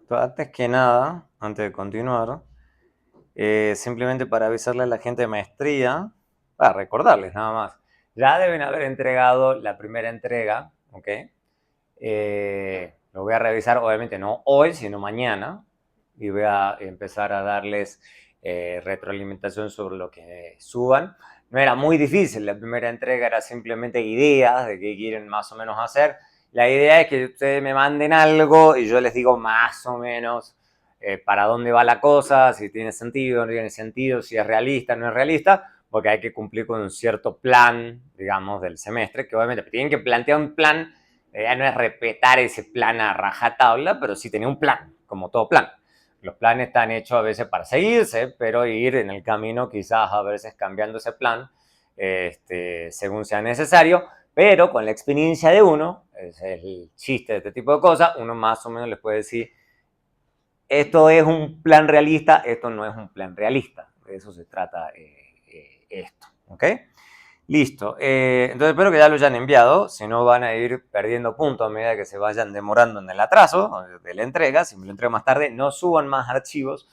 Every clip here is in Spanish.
Antes que nada, antes de continuar, simplemente para avisarle a la gente de maestría, para recordarles nada más, ya deben haber entregado la primera entrega, ¿ok? Lo voy a revisar, obviamente no hoy, sino mañana, y voy a empezar a darles retroalimentación sobre lo que suban. No era muy difícil, la primera entrega era simplemente ideas de qué quieren más o menos hacer. La idea es que ustedes me manden algo y yo les digo más o menos para dónde va la cosa, si tiene sentido, no tiene sentido, si es realista, no es realista, porque hay que cumplir con un cierto plan, digamos, del semestre, que obviamente tienen que plantear un plan. La idea no es respetar ese plan a rajatabla, pero sí tener un plan, como todo plan. Los planes están hechos a veces para seguirse, pero ir en el camino quizás a veces cambiando ese plan según sea necesario, pero con la experiencia de uno, ese es el chiste de este tipo de cosas, uno más o menos les puede decir, esto es un plan realista, esto no es un plan realista. De eso se trata esto, ¿ok? Listo. Entonces espero que ya lo hayan enviado, si no van a ir perdiendo puntos a medida que se vayan demorando en el atraso de la entrega. Si me lo entrego más tarde, no suban más archivos.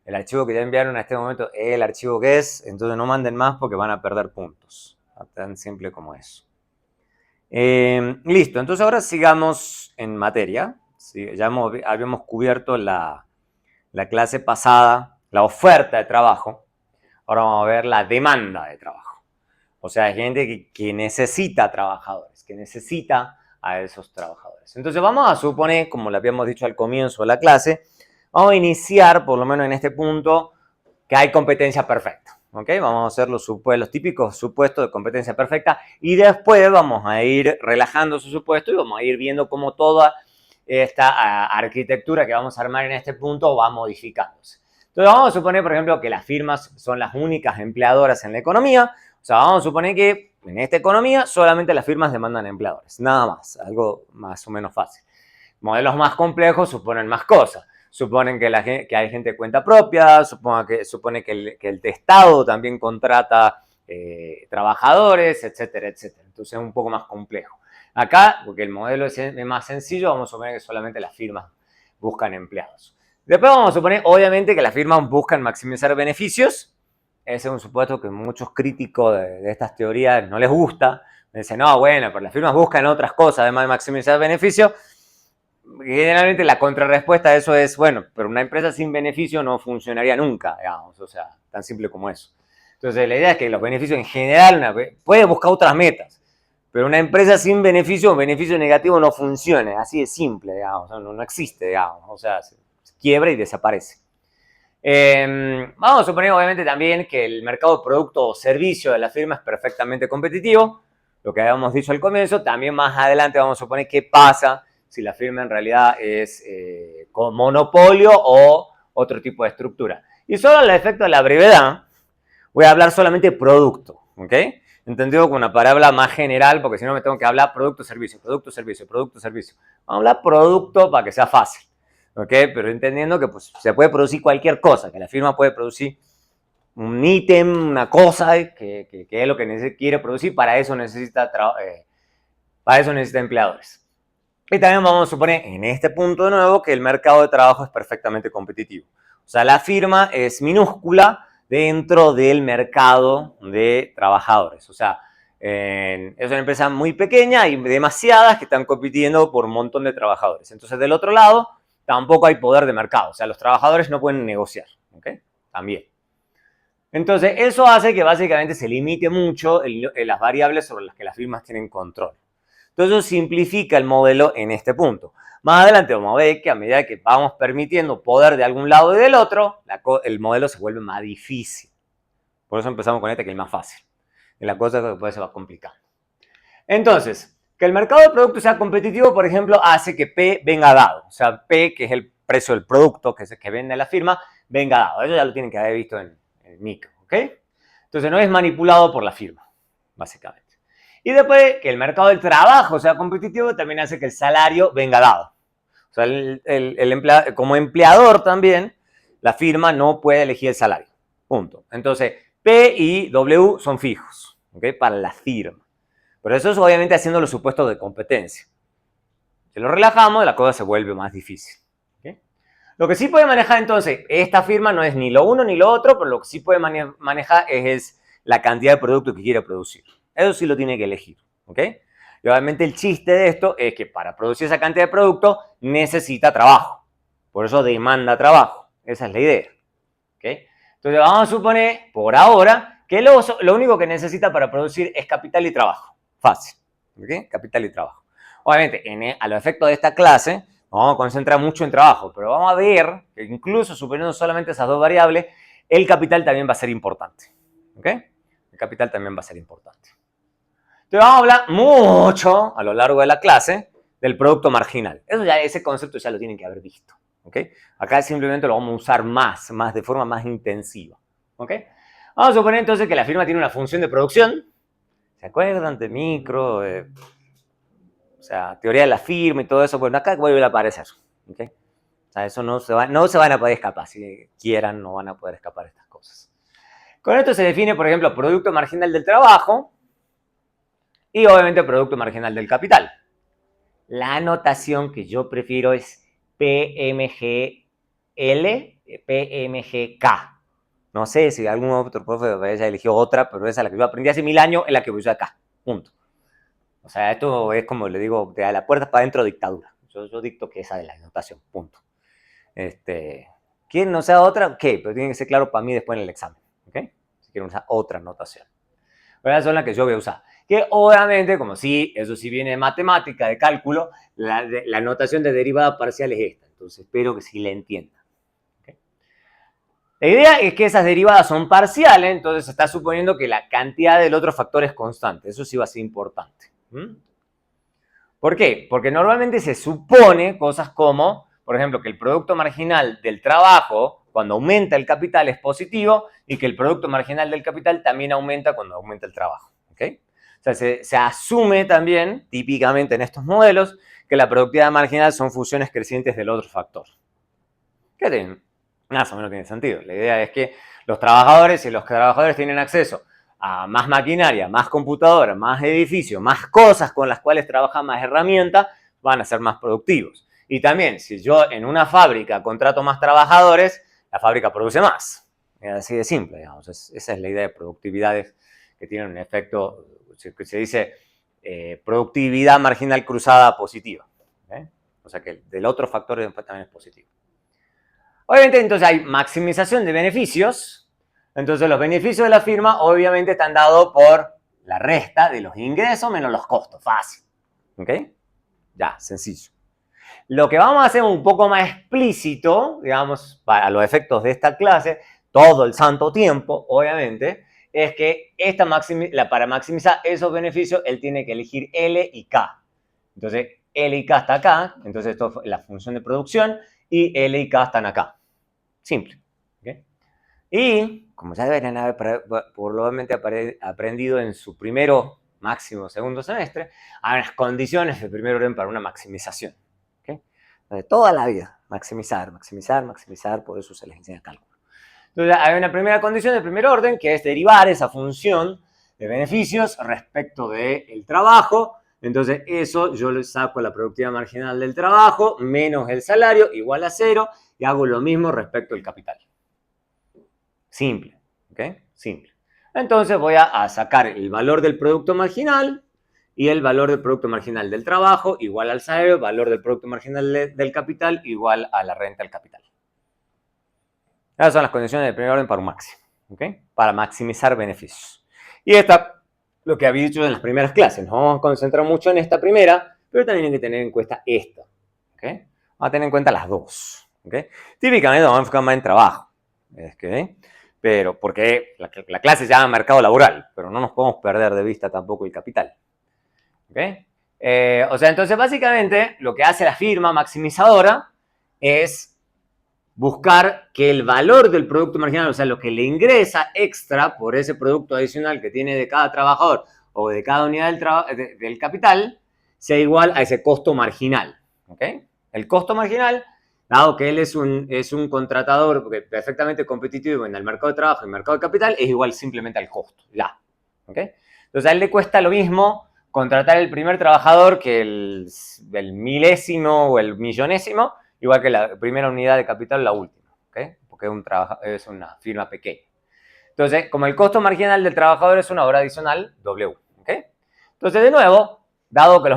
El archivo que ya enviaron a este momento es el archivo que es, entonces no manden más porque van a perder puntos. Tan simple como eso. Listo, entonces ahora sigamos en materia. Sí, ya habíamos cubierto la clase pasada, la oferta de trabajo. Ahora vamos a ver la demanda de trabajo. O sea, hay gente que necesita trabajadores, que necesita a esos trabajadores. Entonces vamos a suponer, como le habíamos dicho al comienzo de la clase, vamos a iniciar, por lo menos en este punto, que hay competencia perfecta. ¿Ok? Vamos a hacer los típicos supuestos de competencia perfecta y después vamos a ir relajando su supuesto y vamos a ir viendo cómo toda esta arquitectura que vamos a armar en este punto va modificándose. Entonces vamos a suponer, por ejemplo, que las firmas son las únicas empleadoras en la economía. O sea, vamos a suponer que en esta economía solamente las firmas demandan empleadores. Nada más, algo más o menos fácil. Modelos más complejos suponen más cosas. Suponen que hay gente de cuenta propia, supone que el Estado también contrata trabajadores, etcétera, etcétera. Entonces es un poco más complejo. Acá, porque el modelo es más sencillo, vamos a suponer que solamente las firmas buscan empleados. Después vamos a suponer, obviamente, que las firmas buscan maximizar beneficios. Ese es un supuesto que muchos críticos de estas teorías no les gusta. Me dicen, no, bueno, pero las firmas buscan otras cosas además de maximizar beneficios. Generalmente la contrarrespuesta a eso es, bueno, pero una empresa sin beneficio no funcionaría nunca, digamos, o sea, tan simple como eso. Entonces la idea es que los beneficios en general, puede buscar otras metas, pero una empresa sin beneficio, un beneficio negativo no funciona, así de simple, digamos, no existe, digamos, o sea, se quiebra y desaparece. Vamos a suponer obviamente también que el mercado de producto o servicio de la firma es perfectamente competitivo, lo que habíamos dicho al comienzo. También más adelante vamos a suponer qué pasa si la firma en realidad es con monopolio o otro tipo de estructura. Y solo al efecto de la brevedad, voy a hablar solamente de producto, ¿ok? Entendido con una palabra más general, porque si no me tengo que hablar producto, servicio, producto, servicio, producto, servicio. Vamos a hablar producto para que sea fácil, ¿ok? Pero entendiendo que pues, se puede producir cualquier cosa, que la firma puede producir un ítem, una cosa que es lo que quiere producir, para eso necesita empleadores. Y también vamos a suponer en este punto de nuevo que el mercado de trabajo es perfectamente competitivo. O sea, la firma es minúscula dentro del mercado de trabajadores. O sea, es una empresa muy pequeña y demasiadas que están compitiendo por un montón de trabajadores. Entonces, del otro lado, tampoco hay poder de mercado. O sea, los trabajadores no pueden negociar. ¿Ok? También. Entonces, eso hace que básicamente se limite mucho las variables sobre las que las firmas tienen control. Entonces, eso simplifica el modelo en este punto. Más adelante vamos a ver que a medida que vamos permitiendo poder de algún lado y del otro, el modelo se vuelve más difícil. Por eso empezamos con este que es el más fácil. Y la cosa después se va complicando. Entonces, que el mercado de productos sea competitivo, por ejemplo, hace que P venga dado. O sea, P, que es el precio del producto que es el que vende la firma, venga dado. Eso ya lo tienen que haber visto en el micro, ¿ok? Entonces no es manipulado por la firma, básicamente. Y después, que el mercado del trabajo sea competitivo, también hace que el salario venga dado. O sea, como empleador también, la firma no puede elegir el salario. Punto. Entonces, P y W son fijos, ¿ok? Para la firma. Pero eso es obviamente haciendo los supuestos de competencia. Si lo relajamos, la cosa se vuelve más difícil. ¿Okay? Lo que sí puede manejar entonces, esta firma no es ni lo uno ni lo otro, pero lo que sí puede manejar es la cantidad de producto que quiere producir. Eso sí lo tiene que elegir, ¿ok? Y obviamente el chiste de esto es que para producir esa cantidad de producto necesita trabajo. Por eso demanda trabajo. Esa es la idea, ¿ok? Entonces vamos a suponer, por ahora, que lo único que necesita para producir es capital y trabajo. Fácil, ¿ok? Capital y trabajo. Obviamente, a los efectos de esta clase, nos vamos a concentrar mucho en trabajo, pero vamos a ver que incluso suponiendo solamente esas dos variables, el capital también va a ser importante, ¿ok? El capital también va a ser importante. Entonces vamos a hablar mucho a lo largo de la clase del producto marginal. Ese concepto ya lo tienen que haber visto, ¿ok? Acá simplemente lo vamos a usar más de forma más intensiva, ¿ok? Vamos a suponer entonces que la firma tiene una función de producción. ¿Se acuerdan de micro? O sea, teoría de la firma y todo eso. Bueno, acá vuelve a aparecer, ¿ok? O sea, eso no se van a poder escapar. Si quieran, no van a poder escapar estas cosas. Con esto se define, por ejemplo, producto marginal del trabajo y obviamente producto marginal del capital. La anotación que yo prefiero es PMGL, PMGK. No sé si algún otro profe haya elegido otra, pero esa es la que yo aprendí hace 1000 años, es la que voy a usar acá. Punto. O sea, esto es como le digo, de la puerta para adentro dictadura. Yo dicto que esa es la anotación. Punto. ¿Quieren usar otra? Ok, pero tiene que ser claro para mí después en el examen. ¿Ok? Si quieren usar otra anotación. Pero esas son las que yo voy a usar. Que obviamente, como sí, eso sí viene de matemática, de cálculo, la notación de derivada parcial es esta. Entonces espero que sí la entiendan. ¿Okay? La idea es que esas derivadas son parciales, entonces se está suponiendo que la cantidad del otro factor es constante. Eso sí va a ser importante. ¿Por qué? Porque normalmente se supone cosas como, por ejemplo, que el producto marginal del trabajo, cuando aumenta el capital, es positivo y que el producto marginal del capital también aumenta cuando aumenta el trabajo. ¿Okay? O sea, se asume también, típicamente en estos modelos, que la productividad marginal son funciones crecientes del otro factor. ¿Qué tienen? Más o menos tiene sentido. La idea es que los trabajadores, si los trabajadores tienen acceso a más maquinaria, más computadoras, más edificios, más cosas con las cuales trabajan, más herramientas, van a ser más productivos. Y también, si yo en una fábrica contrato más trabajadores, la fábrica produce más. Es así de simple, digamos. Esa es la idea de productividades que tienen un efecto, que se dice productividad marginal cruzada positiva. O sea que del otro factor también es positivo. Obviamente, entonces hay maximización de beneficios. Entonces, los beneficios de la firma, obviamente, están dados por la resta de los ingresos menos los costos. Fácil. ¿Ok? Ya, sencillo. Lo que vamos a hacer un poco más explícito, digamos, para los efectos de esta clase, todo el santo tiempo, obviamente, es que para maximizar esos beneficios, él tiene que elegir L y K. Entonces, L y K está acá, entonces esto es la función de producción, y L y K están acá. Simple. ¿Okay? Y, como ya deberían haber probablemente aprendido en su primero, máximo segundo semestre, hay unas condiciones de primer orden para una maximización. ¿Okay? De toda la vida, maximizar, maximizar, maximizar, por eso se les enseña cálculo. Entonces, hay una primera condición de primer orden que es derivar esa función de beneficios respecto del trabajo. Entonces, eso yo le saco la productividad marginal del trabajo menos el salario igual a 0 y hago lo mismo respecto al capital. Simple, ¿ok? Simple. Entonces voy a sacar el valor del producto marginal y el valor del producto marginal del trabajo igual al salario, valor del producto marginal del capital igual a la renta del capital. Esas son las condiciones de primer orden para un máximo, ¿ok? Para maximizar beneficios. Y esta, lo que había dicho en las primeras clases, nos vamos a concentrar mucho en esta primera, pero también hay que tener en cuenta esta, ¿ok? Vamos a tener en cuenta las dos, ¿ok? Típicamente vamos a enfocar más en trabajo, ¿ok? Pero porque la clase se llama mercado laboral, pero no nos podemos perder de vista tampoco el capital, ¿ok? O sea, entonces básicamente lo que hace la firma maximizadora es buscar que el valor del producto marginal, o sea, lo que le ingresa extra por ese producto adicional que tiene de cada trabajador o de cada unidad del capital, sea igual a ese costo marginal. ¿Ok? El costo marginal, dado que él es un contratador perfectamente competitivo en el mercado de trabajo y el mercado de capital, es igual simplemente al costo. Ya. ¿Ok? Entonces a él le cuesta lo mismo contratar el primer trabajador que el milésimo o el millonésimo, igual que la primera unidad de capital, la última, ¿okay? Porque es una firma pequeña. Entonces, como el costo marginal del trabajador es una hora adicional, W, ¿okay? Entonces, de nuevo, dado que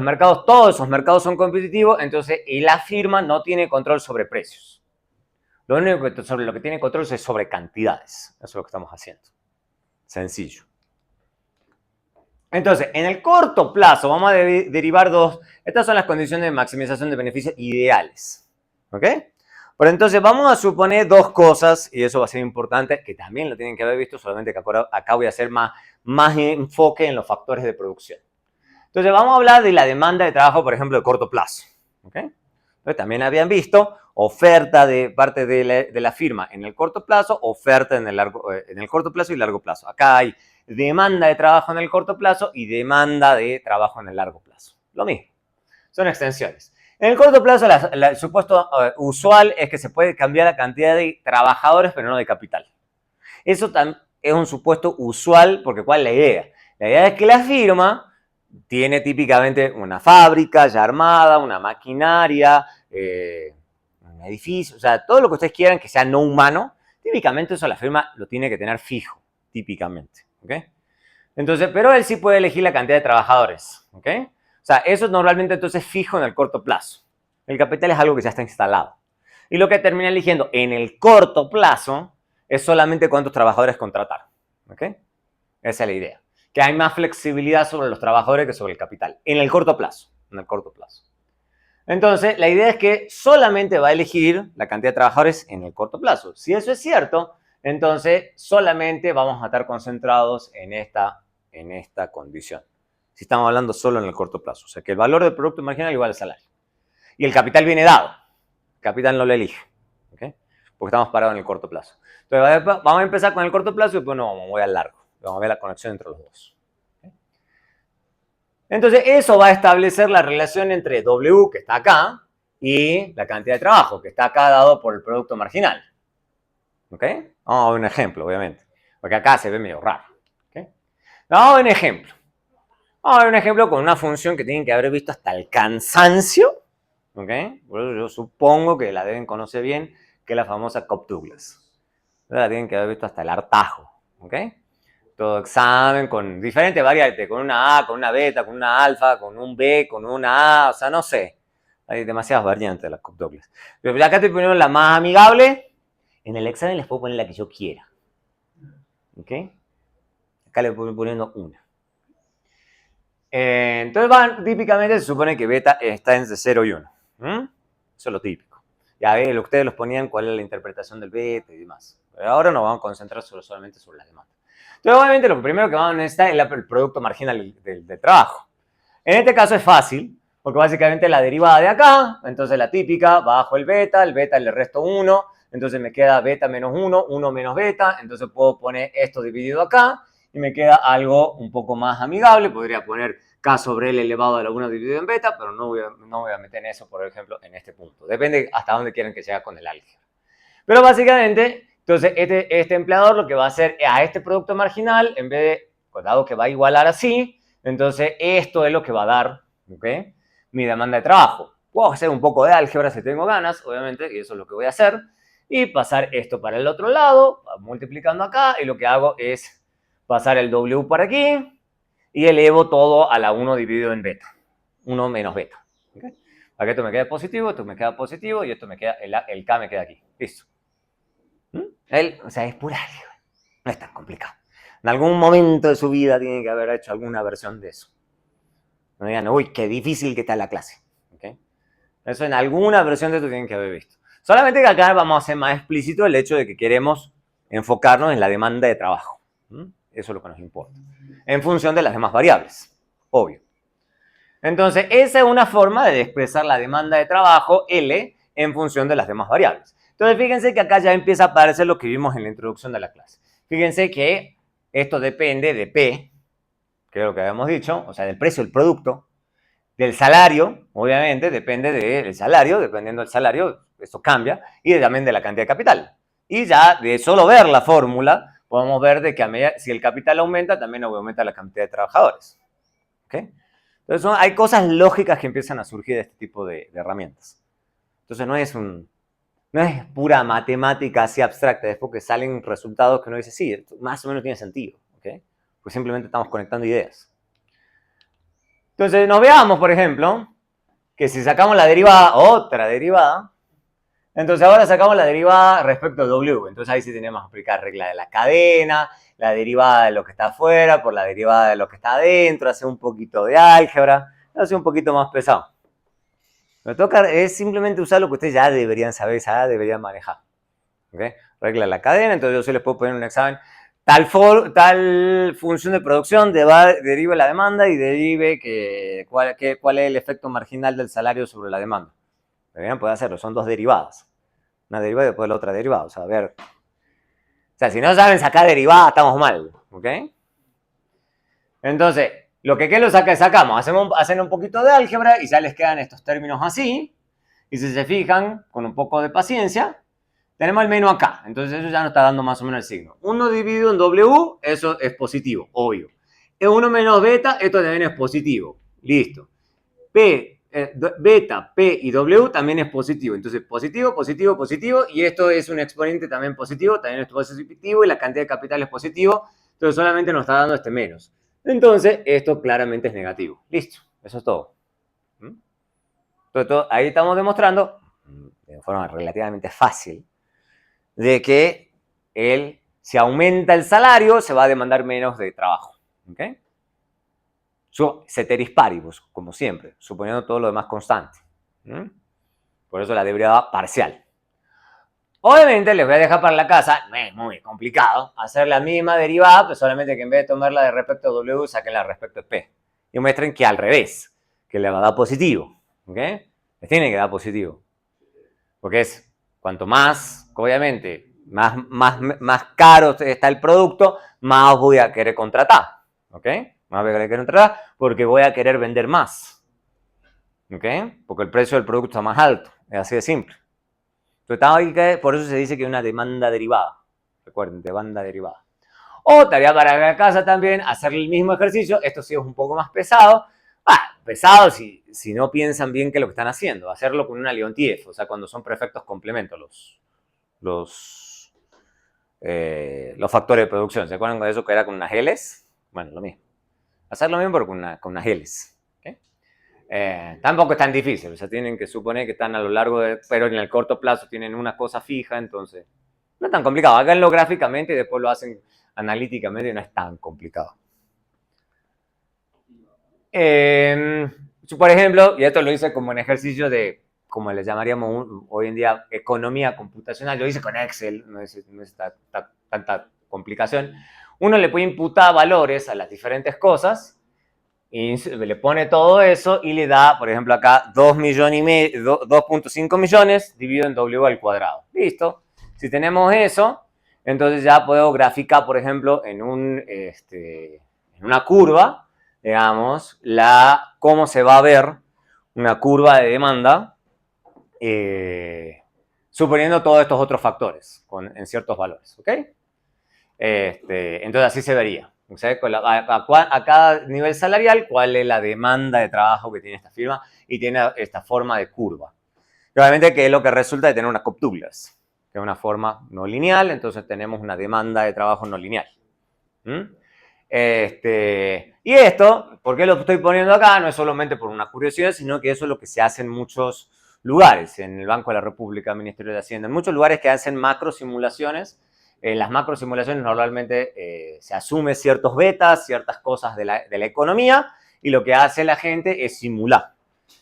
todos esos mercados son competitivos, entonces la firma no tiene control sobre precios. Lo único sobre lo que tiene control es sobre cantidades. Eso es lo que estamos haciendo. Sencillo. Entonces, en el corto plazo vamos a derivar dos. Estas son las condiciones de maximización de beneficios ideales. ¿Ok? Pero entonces vamos a suponer dos cosas, y eso va a ser importante, que también lo tienen que haber visto, solamente que acá voy a hacer más enfoque en los factores de producción. Entonces vamos a hablar de la demanda de trabajo, por ejemplo, de corto plazo. ¿Ok? Entonces también habían visto oferta de parte de la firma en el corto plazo, oferta en el corto plazo y largo plazo. Acá hay demanda de trabajo en el corto plazo y demanda de trabajo en el largo plazo. Lo mismo. Son extensiones. En el corto plazo, el supuesto usual es que se puede cambiar la cantidad de trabajadores, pero no de capital. Eso es un supuesto usual, porque ¿cuál es la idea? La idea es que la firma tiene típicamente una fábrica ya armada, una maquinaria, un edificio, o sea, todo lo que ustedes quieran que sea no humano, típicamente eso la firma lo tiene que tener fijo, típicamente, ¿ok? Entonces, pero él sí puede elegir la cantidad de trabajadores, ¿ok? O sea, eso es normalmente entonces fijo en el corto plazo. El capital es algo que ya está instalado. Y lo que termina eligiendo en el corto plazo es solamente cuántos trabajadores contratar, ¿ok? Esa es la idea. Que hay más flexibilidad sobre los trabajadores que sobre el capital. En el corto plazo. En el corto plazo. Entonces, la idea es que solamente va a elegir la cantidad de trabajadores en el corto plazo. Si eso es cierto, entonces solamente vamos a estar concentrados en esta condición. Si estamos hablando solo en el corto plazo. O sea, que el valor del producto marginal igual al salario. Y el capital viene dado. El capital no lo elige. ¿Okay? Porque estamos parados en el corto plazo. Entonces, vamos a empezar con el corto plazo y después nos vamos al largo. Vamos a ver la conexión entre los dos. ¿Okay? Entonces, eso va a establecer la relación entre W, que está acá, y la cantidad de trabajo, que está acá dado por el producto marginal. ¿Ok? Vamos a ver un ejemplo, obviamente. Porque acá se ve medio raro. ¿Okay? Vamos a ver un ejemplo. Vamos a ver un ejemplo con una función que tienen que haber visto hasta el cansancio. ¿Ok? Por eso yo supongo que la deben conocer bien, que es la famosa Cobb-Douglas. La tienen que haber visto hasta el hartajo. ¿Ok? Todo examen con diferentes variantes, con una A, con una beta, con una alfa, con un B, con una A, o sea, no sé. Hay demasiadas variantes de las Cobb-Douglas. Pero acá estoy poniendo la más amigable. En el examen les puedo poner la que yo quiera. ¿Ok? Acá le voy poniendo una. Entonces, típicamente se supone que beta está entre 0 y 1. Eso es lo típico. Ya ven, ustedes los ponían cuál es la interpretación del beta y demás. Pero ahora nos vamos a concentrar solamente sobre la demanda. Entonces, obviamente, lo primero que vamos a necesitar es el producto marginal del trabajo. En este caso es fácil, porque básicamente la derivada de acá, entonces la típica, bajo el beta le resto 1, entonces me queda beta menos 1, 1 menos beta, entonces puedo poner esto dividido acá, y me queda algo un poco más amigable, podría poner K sobre L elevado a la 1 dividido en beta, pero no voy a meter en eso, por ejemplo, en este punto. Depende hasta dónde quieran que llegue con el álgebra. Pero básicamente, entonces este empleador lo que va a hacer a este producto marginal, en vez de, dado que va a igualar así, entonces esto es lo que va a dar, ¿ok? Mi demanda de trabajo. Puedo hacer un poco de álgebra si tengo ganas, obviamente, y eso es lo que voy a hacer. Y pasar esto para el otro lado, multiplicando acá, y lo que hago es pasar el W para aquí, y elevo todo a la 1 dividido en beta. 1 menos beta. ¿Okay? Para que esto me quede positivo, esto me queda positivo, y esto me queda, el K me queda aquí. Listo. O sea, es pura álgebra. No es tan complicado. En algún momento de su vida tiene que haber hecho alguna versión de eso. No digan, uy, qué difícil que está la clase. ¿Okay? Eso en alguna versión de esto tienen que haber visto. Solamente que acá vamos a hacer más explícito el hecho de que queremos enfocarnos en la demanda de trabajo. Eso es lo que nos importa. En función de las demás variables. Obvio. Entonces, esa es una forma de expresar la demanda de trabajo, L, en función de las demás variables. Entonces, fíjense que acá ya empieza a aparecer lo que vimos en la introducción de la clase. Fíjense que esto depende de P, que es lo que habíamos dicho, o sea, del precio del producto, del salario, obviamente, depende del salario, dependiendo del salario, esto cambia, y también de la cantidad de capital. Y ya de solo ver la fórmula, podemos ver de que a medida, si el capital aumenta, también aumenta la cantidad de trabajadores. ¿Okay? Entonces, hay cosas lógicas que empiezan a surgir de este tipo de herramientas. Entonces no es pura matemática así abstracta, es porque salen resultados que uno dice, sí, esto más o menos tiene sentido, ¿ok? Pues simplemente estamos conectando ideas. Entonces, nos veamos, por ejemplo, que si sacamos la derivada, otra derivada, entonces ahora sacamos la derivada respecto a W. Entonces ahí sí tenemos que aplicar regla de la cadena, la derivada de lo que está afuera por la derivada de lo que está adentro, hacer un poquito de álgebra, hacer un poquito más pesado. Lo que toca es simplemente usar lo que ustedes ya deberían saber, ya deberían manejar. ¿Okay? Regla de la cadena, entonces yo sí les puedo poner en un examen tal función de producción derive la demanda y derive cuál es el efecto marginal del salario sobre la demanda. Deberían poder hacerlo, son dos derivadas. Una derivada y después la otra derivada. O sea, a ver. O sea, si no saben sacar derivada, estamos mal. ¿Ok? Entonces, lo que lo sacamos. Hacen un poquito de álgebra y ya les quedan estos términos así. Y si se fijan, con un poco de paciencia, tenemos el menos acá. Entonces eso ya nos está dando más o menos el signo. 1 dividido en W, eso es positivo, obvio. 1 menos beta, esto también es positivo. Listo. Beta, P y W también es positivo. Entonces, positivo, positivo, positivo. Y esto es un exponente también positivo. También es positivo. Y la cantidad de capital es positivo. Entonces, solamente nos está dando este menos. Entonces, esto claramente es negativo. Listo. Eso es todo. Entonces, ahí estamos demostrando, de forma relativamente fácil, de que si aumenta el salario, se va a demandar menos de trabajo. ¿Ok? Ceteris paribus, como siempre, suponiendo todo lo demás constante. Por eso la derivada parcial. Obviamente les voy a dejar para la casa, no es muy complicado, hacer la misma derivada, pero solamente que en vez de tomarla de respecto a W, saquenla respecto a P. Y muestren que al revés, que le va a dar positivo. ¿Ok? Les tiene que dar positivo. Porque es cuanto más, obviamente, más caro está el producto, más voy a querer contratar. ¿Ok? Más voy a querer contratar porque voy a querer vender más. ¿Ok? Porque el precio del producto está más alto. Es así de simple. Entonces, por eso se dice que es una demanda derivada. Recuerden, demanda derivada. O tarea para la casa también, hacer el mismo ejercicio. Esto sí es un poco más pesado. Pesado si no piensan bien qué es lo que están haciendo. Hacerlo con una Leontief, o sea, cuando son perfectos complementos los factores de producción. ¿Se acuerdan de eso que era con unas Ls? Bueno, lo mismo. Hacer lo mismo pero con unas Ls. ¿Okay? Tampoco es tan difícil, o sea, tienen que suponer que están a lo largo pero en el corto plazo tienen una cosa fija, entonces no es tan complicado. Háganlo gráficamente y después lo hacen analíticamente y no es tan complicado. Por ejemplo, y esto lo hice como en ejercicio de, como le llamaríamos hoy en día, economía computacional. Lo hice con Excel, no es tanta complicación. Uno le puede imputar valores a las diferentes cosas y le pone todo eso y le da, por ejemplo, acá 2.5 millones dividido en W al cuadrado. Listo. Si tenemos eso, entonces ya puedo graficar, por ejemplo, en una curva, digamos, cómo se va a ver una curva de demanda suponiendo todos estos otros factores en ciertos valores, ¿ok? Entonces así se vería. O sea, a cada nivel salarial, cuál es la demanda de trabajo que tiene esta firma y tiene esta forma de curva. Y obviamente que es lo que resulta de tener una Cobb Douglas, que es una forma no lineal, entonces tenemos una demanda de trabajo no lineal. Y esto, ¿por qué lo estoy poniendo acá? No es solamente por una curiosidad, sino que eso es lo que se hace en muchos lugares, en el Banco de la República, el Ministerio de Hacienda, en muchos lugares que hacen macro simulaciones. En las macro simulaciones normalmente se asume ciertos betas, ciertas cosas de la economía, y lo que hace la gente es simular.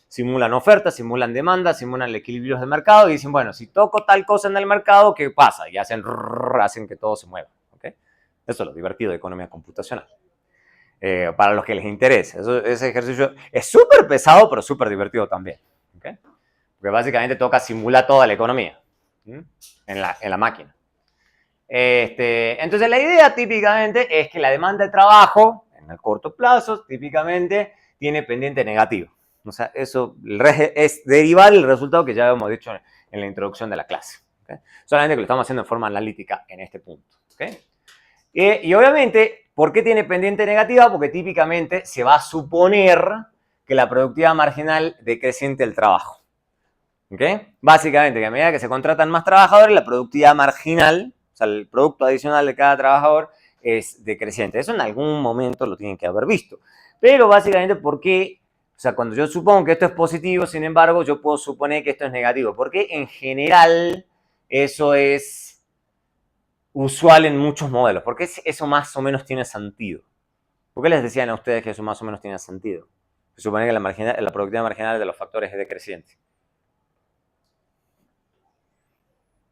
Simulan ofertas, simulan demandas, simulan el equilibrio de mercado y dicen, bueno, si toco tal cosa en el mercado, ¿qué pasa? Y hacen que todo se mueva. ¿Okay? Eso es lo divertido de economía computacional. Para los que les interese. Ese ejercicio es súper pesado, pero súper divertido también. ¿Okay? Porque básicamente toca simular toda la economía en la máquina. Entonces la idea típicamente es que la demanda de trabajo en el corto plazo típicamente tiene pendiente negativo. O sea, eso es derivar el resultado que ya habíamos dicho en la introducción de la clase. ¿Okay? Solamente que lo estamos haciendo de forma analítica en este punto. ¿Okay? Y obviamente, ¿por qué tiene pendiente negativa? Porque típicamente se va a suponer que la productividad marginal decreciente el trabajo. ¿Ok? Básicamente, que a medida que se contratan más trabajadores, la productividad marginal, o sea, el producto adicional de cada trabajador es decreciente. Eso en algún momento lo tienen que haber visto. Pero básicamente, ¿por qué? O sea, cuando yo supongo que esto es positivo, sin embargo, yo puedo suponer que esto es negativo. Porque en general eso es usual en muchos modelos. Porque eso más o menos tiene sentido. ¿Por qué les decían a ustedes que eso más o menos tiene sentido? Se supone que la productividad marginal de los factores es decreciente.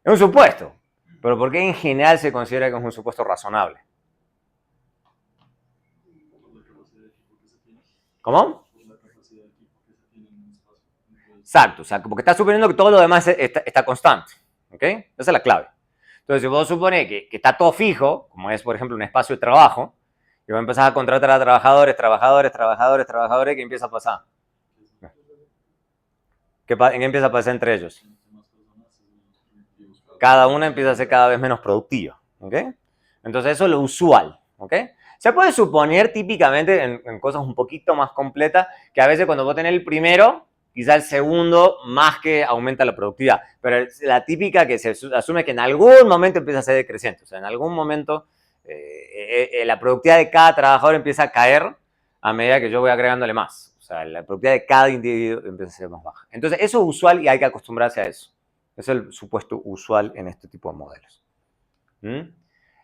Es un supuesto. Pero ¿por qué en general se considera que es un supuesto razonable? ¿Cómo? Exacto, o sea, porque está suponiendo que todo lo demás está constante. ¿Ok? Esa es la clave. Entonces, si vos suponés que está todo fijo, como es, por ejemplo, un espacio de trabajo, y vos empezás a contratar a trabajadores, ¿qué empieza a pasar? ¿En qué empieza a pasar entre ellos? Cada una empieza a ser cada vez menos productiva. ¿Ok? Entonces, eso es lo usual. ¿Ok? Se puede suponer típicamente en cosas un poquito más completas que a veces cuando vos tenés el primero, quizá el segundo más que aumenta la productividad. Pero la típica que se asume que en algún momento empieza a ser decreciente. O sea, en algún momento la productividad de cada trabajador empieza a caer a medida que yo voy agregándole más. O sea, la productividad de cada individuo empieza a ser más baja. Entonces, eso es usual y hay que acostumbrarse a eso. Es el supuesto usual en este tipo de modelos. ¿Mm?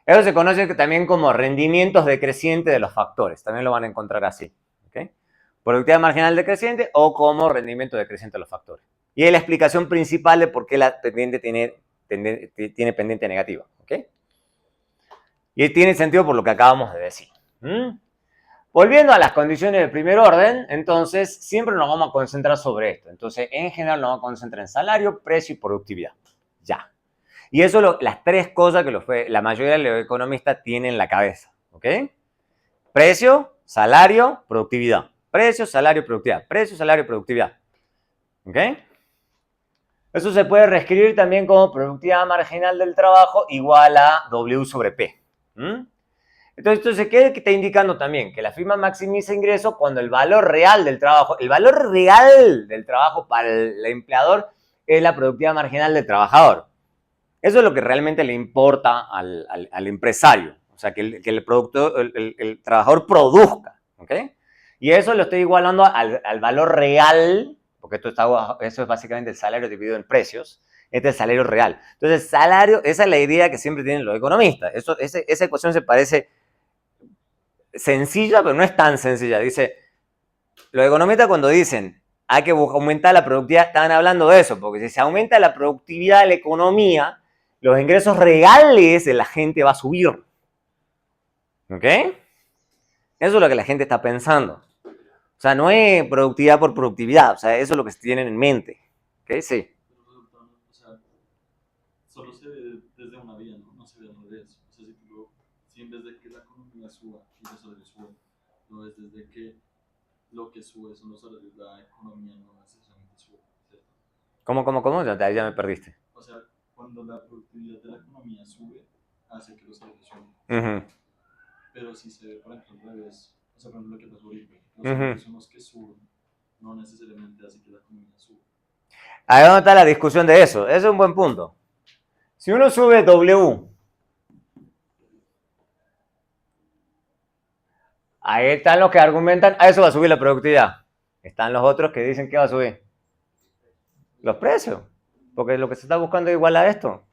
Eso se conoce también como rendimientos decrecientes de los factores. También lo van a encontrar así. ¿Okay? Productividad marginal decreciente o como rendimiento decreciente de los factores. Y es la explicación principal de por qué la pendiente tiene pendiente negativa. ¿Okay? Y tiene sentido por lo que acabamos de decir. Volviendo a las condiciones de primer orden, entonces siempre nos vamos a concentrar sobre esto. Entonces, en general nos vamos a concentrar en salario, precio y productividad. Ya. Y eso las tres cosas que la mayoría de los economistas tienen en la cabeza. ¿Ok? Precio, salario, productividad. Precio, salario, productividad. Precio, salario, productividad. ¿Ok? Eso se puede reescribir también como productividad marginal del trabajo igual a W sobre P. Entonces, ¿qué te está indicando también? Que la firma maximiza ingresos cuando el valor real del trabajo para el empleador es la productividad marginal del trabajador. Eso es lo que realmente le importa al empresario. O sea, que el trabajador produzca. ¿Ok? Y eso lo estoy igualando al valor real, porque eso es básicamente el salario dividido en precios. Este es el salario real. Entonces, salario, esa es la idea que siempre tienen los economistas. Esa ecuación se parece sencilla, pero no es tan sencilla. Dice, los economistas cuando dicen hay que aumentar la productividad, están hablando de eso, porque si se aumenta la productividad de la economía, los ingresos reales de la gente va a subir. ¿Ok? Eso es lo que la gente está pensando. O sea, no es productividad por productividad, o sea, eso es lo que se tienen en mente. ¿Ok? Sí. O sea, solo se ve desde una vía, ¿no? No se ve al revés. O sea, si en vez de que la economía suba y los salarios suben, no es desde que lo que sube son los salarios, la economía no necesariamente sube, ¿cierto? ¿Cómo? Ya me perdiste. O sea, cuando la productividad de la economía sube, hace que los salarios suban. Pero si se ve, por ejemplo, al revés, o sea, por ejemplo, lo que pasó ahorita, los salarios son los que suben, no necesariamente hace que la economía suba. Ahí dónde está la discusión de eso. Eso es un buen punto. Si uno sube W, ahí están los que argumentan, a eso va a subir la productividad. Están los otros que dicen que va a subir los precios, porque lo que se está buscando es igual a esto.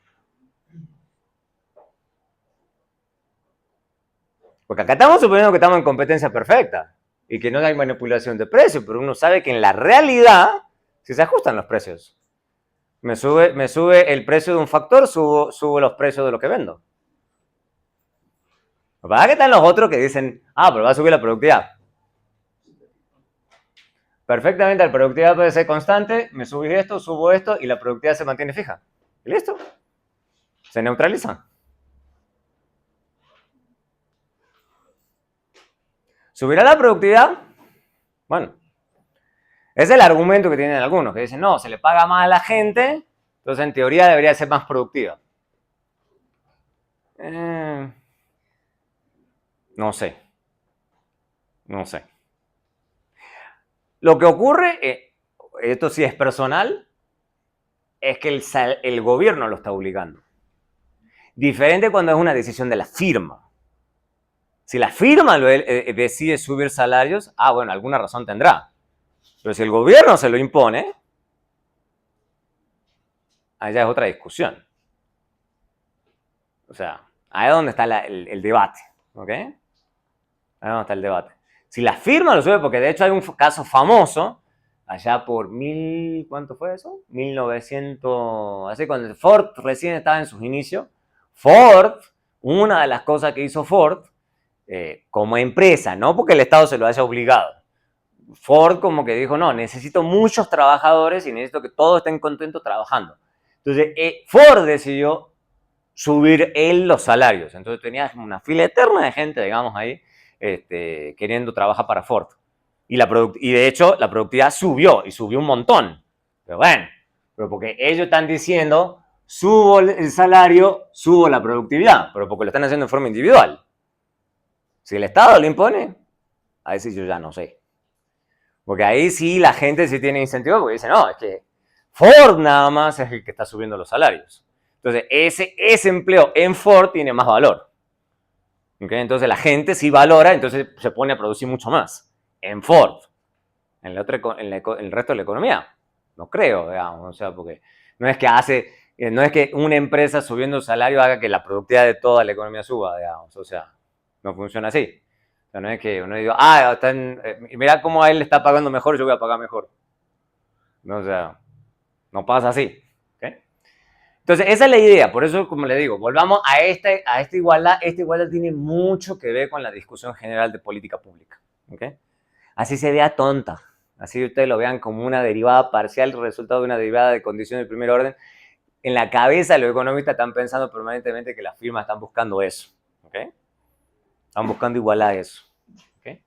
Porque acá estamos suponiendo que estamos en competencia perfecta y que no hay manipulación de precios, pero uno sabe que en la realidad si se ajustan los precios. Me sube el precio de un factor, subo los precios de lo que vendo. ¿Para qué están los otros que dicen, pero va a subir la productividad? Perfectamente la productividad puede ser constante, me subís esto, subo esto y la productividad se mantiene fija. ¿Y listo? Se neutraliza. ¿Subirá la productividad? Bueno, ese es el argumento que tienen algunos, que dicen, no, se le paga más a la gente, entonces en teoría debería ser más productiva. No sé. Lo que ocurre, esto sí es personal, es que el gobierno lo está obligando. Diferente cuando es una decisión de la firma. Si la firma decide subir salarios, bueno, alguna razón tendrá. Pero si el gobierno se lo impone, allá es otra discusión. O sea, ahí es donde está el debate, ¿ok? Ahí es donde está el debate. Si la firma lo sube, porque de hecho hay un caso famoso, allá por ¿cuánto fue eso? 1900, así cuando Ford recién estaba en sus inicios. Ford, una de las cosas que hizo Ford, como empresa, no porque el Estado se lo haya obligado, Ford como que dijo, no, necesito muchos trabajadores y necesito que todos estén contentos trabajando. Entonces, Ford decidió subir él los salarios. Entonces tenía una fila eterna de gente, digamos, ahí, queriendo trabajar para Ford. Y de hecho, la productividad subió, y subió un montón. Pero bueno, pero porque ellos están diciendo, subo el salario, subo la productividad, pero porque lo están haciendo de forma individual. Si el Estado lo impone, ahí sí yo ya no sé. Porque ahí sí la gente sí tiene incentivo, porque dice, no, es que Ford nada más es el que está subiendo los salarios. Entonces, ese empleo en Ford tiene más valor. ¿Okay? Entonces, la gente sí valora, entonces se pone a producir mucho más en Ford. En el resto de la economía, no creo, digamos. O sea, porque no es que una empresa subiendo el salario haga que la productividad de toda la economía suba, digamos. O sea, no funciona así. O sea, no es que uno diga, mira cómo a él le está pagando mejor, yo voy a pagar mejor. No, o sea, no pasa así. ¿Okay? Entonces, esa es la idea. Por eso, como le digo, volvamos a esta igualdad. Esta igualdad tiene mucho que ver con la discusión general de política pública. ¿Okay? Así se vea tonta. Así ustedes lo vean como una derivada parcial, resultado de una derivada de condición de primer orden. En la cabeza de los economistas están pensando permanentemente que las firmas están buscando eso. ¿Okay? Están buscando igualdad a eso. ¿Okay?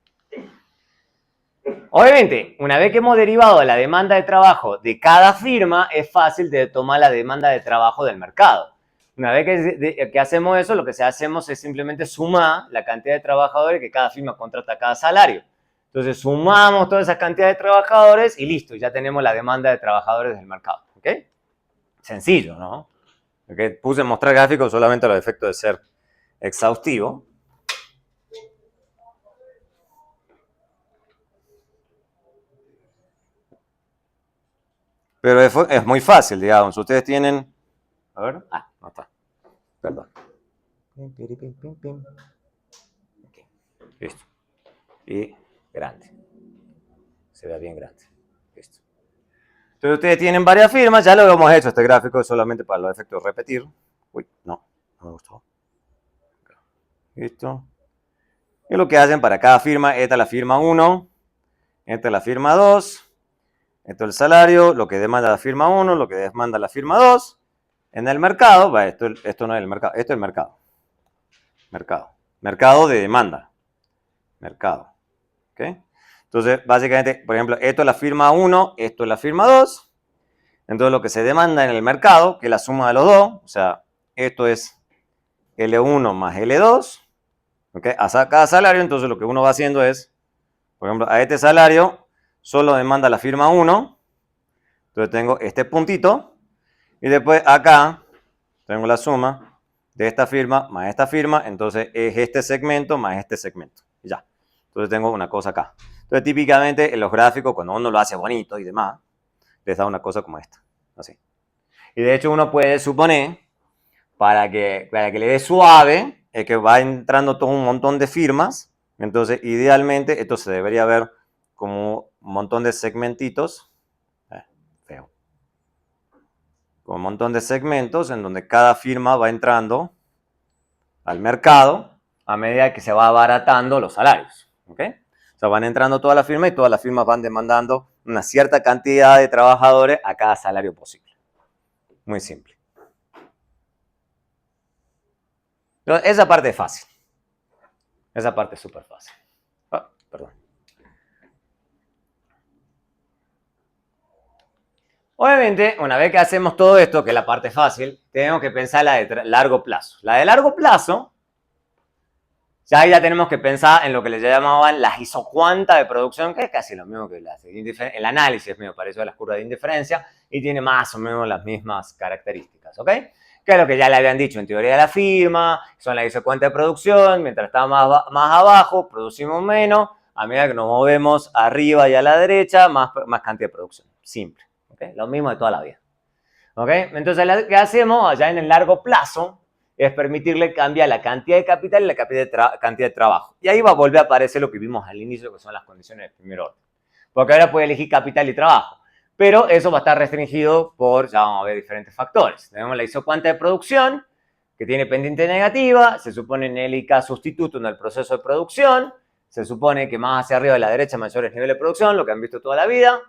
Obviamente, una vez que hemos derivado la demanda de trabajo de cada firma, es fácil de tomar la demanda de trabajo del mercado. Una vez que hacemos eso, lo que hacemos es simplemente sumar la cantidad de trabajadores que cada firma contrata a cada salario. Entonces, sumamos toda esa cantidad de trabajadores y listo, ya tenemos la demanda de trabajadores del mercado. ¿Ok? Sencillo, ¿no? ¿Okay? Puse mostrar gráficos solamente a los efectos de ser exhaustivo. Pero es muy fácil, digamos. Ustedes tienen... A ver. No está. Perdón. Okay. Listo. Y grande. Se ve bien grande. Listo. Entonces ustedes tienen varias firmas. Ya lo hemos hecho este gráfico solamente para los efectos de repetir. Uy, no me gustó. Listo. Y lo que hacen para cada firma, esta es la firma 1, esta es la firma 2. Esto es el salario, lo que demanda la firma 1, lo que demanda la firma 2. En el mercado, esto no es el mercado, esto es el mercado. Mercado de demanda. Mercado. ¿Ok? Entonces, básicamente, por ejemplo, esto es la firma 1, esto es la firma 2. Entonces, lo que se demanda en el mercado, que es la suma de los dos, o sea, esto es L1 más L2. ¿Ok? A cada salario, entonces lo que uno va haciendo es, por ejemplo, a este salario solo demanda la firma 1. Entonces tengo este puntito. Y después acá tengo la suma de esta firma más esta firma. Entonces es este segmento más este segmento. Y ya. Entonces tengo una cosa acá. Entonces típicamente en los gráficos, cuando uno lo hace bonito y demás, les da una cosa como esta. Así. Y de hecho uno puede suponer, para que le dé suave, es que va entrando todo un montón de firmas. Entonces idealmente esto se debería ver como un montón de segmentitos. Feo. Con un montón de segmentos en donde cada firma va entrando al mercado a medida que se va abaratando los salarios. ¿Ok? O sea, van entrando todas las firmas y todas las firmas van demandando una cierta cantidad de trabajadores a cada salario posible. Muy simple. Entonces, esa parte es fácil. Esa parte es súper fácil. Perdón. Obviamente, una vez que hacemos todo esto, que es la parte fácil, tenemos que pensar la de largo plazo. La de largo plazo Ya tenemos que pensar en lo que le llamaban las isocuantas de producción, que es casi lo mismo que el análisis, es medio parecido a las curvas de indiferencia y tiene más o menos las mismas características, ¿ok? Que es lo que ya le habían dicho en teoría de la firma, son las isocuantas de producción, mientras está más abajo, producimos menos, a medida que nos movemos arriba y a la derecha, más cantidad de producción, simple, ¿ok? Lo mismo de toda la vida, ¿ok? Entonces, ¿qué hacemos allá en el largo plazo? Es permitirle cambiar la cantidad de capital y la cantidad de trabajo. Y ahí va a volver a aparecer lo que vimos al inicio, que son las condiciones de primer orden. Porque ahora puede elegir capital y trabajo. Pero eso va a estar restringido por, ya vamos a ver, diferentes factores. Tenemos la isocuanta de producción, que tiene pendiente negativa, se supone en el IK sustituto en el proceso de producción, se supone que más hacia arriba de la derecha mayores niveles de producción, lo que han visto toda la vida.